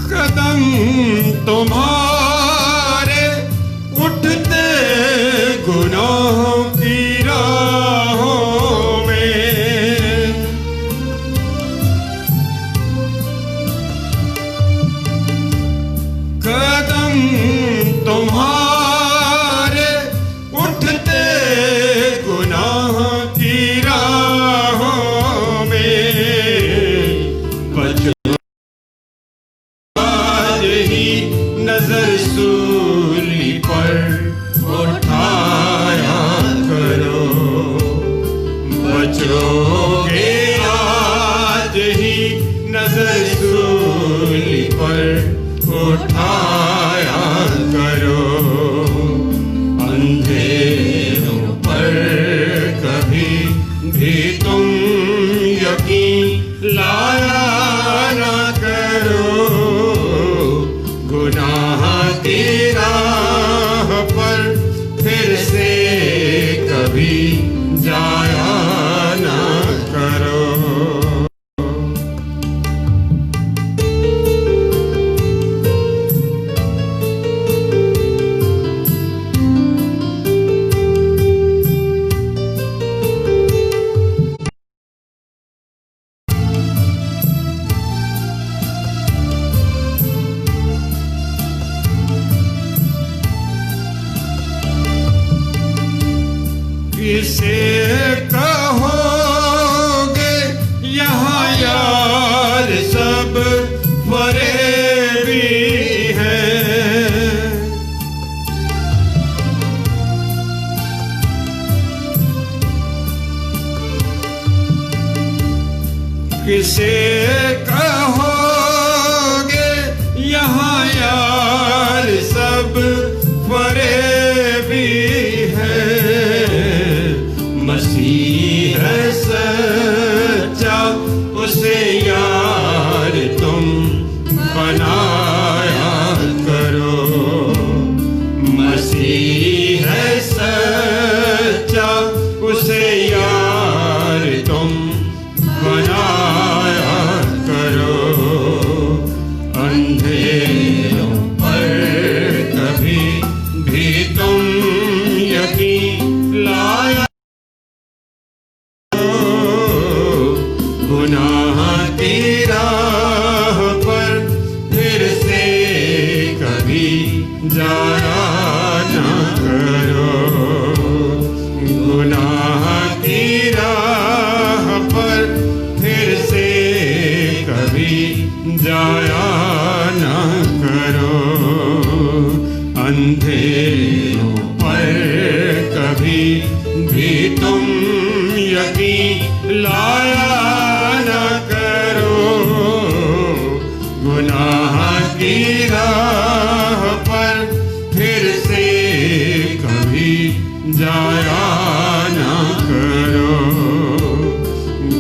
कदम तुम्हारे उठते गुनाहों की राहों में, कदम तुम्हारे उठते गुनाहों की राहों में, बचो नजर सूली पर उठाया करो। बचोगे आज ही नजर सूली पर उठाया करो। अंधेरों पर कभी भी तुम यकीन लाया ना करो, गुनाह की राह पर फिर से कभी जाया ना करो। किसे कहोगे यहाँ यार सब फरेबी हैं, किसे कहोगे यहाँ यार सब फरेबी हैं। मसीह है सच्चा, उसे यार तुम बनाया करो। मसीह है सच्चा, उसे यार तुम बनाया करो। अंधेरों पर कभी भी तुम यकीन लाया, गुनाह की राह पर फिर से कभी जाया ना करो। गुनाह की राह पर फिर से कभी जाया ना करो। अंधेरों पर कभी भी तुम यकीन लाया ना करो, गुनाह की राह पर फिर से कभी जाया ना करो।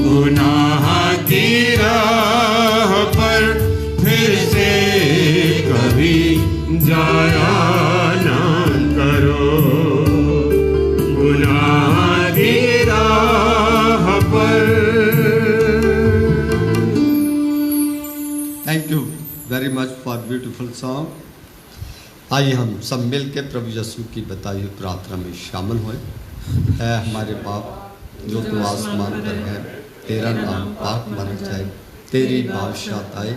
गुनाह की राह पर फिर से कभी जाया ना करो। गुनाह की राह पर। Thank you very much for beautiful song. आइए हम सब मिल के प्रभु यीशु की बताई हुई प्रार्थना में शामिल हों। ऐ हमारे बाप जो तू आसमान पर है, तेरा नाम पाक माना जाए, तेरी बादशाहत आए,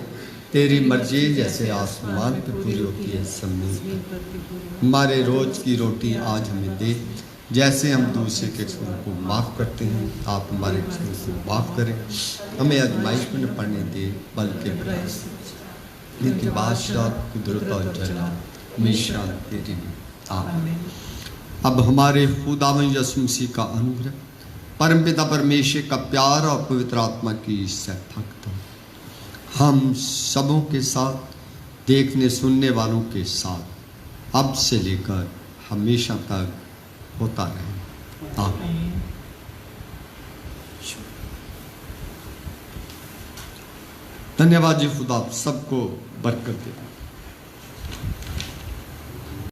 तेरी मर्जी जैसे आसमान पर पूरी होती है जमीन पर। हमारे रोज की रोटी आज हमें दे, जैसे हम दूसरे के गुनाह को माफ़ करते हैं, आप हमारे गुनाह को माफ़ करें। हमें आजमाइश में न पड़ने दे, बल्कि लेकिन बादशाह कुदरत और जलाल हमेशा तेरी में। आमीन। अब हमारे खुदावंद यीशु मसीह का अनुग्रह, परमपिता परमेश्वर का प्यार और पवित्र आत्मा की सहभागिता हम सबों के साथ, देखने सुनने वालों के साथ, अब से लेकर हमेशा तक होता रहे। आमीन। धन्यवाद जी, खुदा सबको बरकत दे।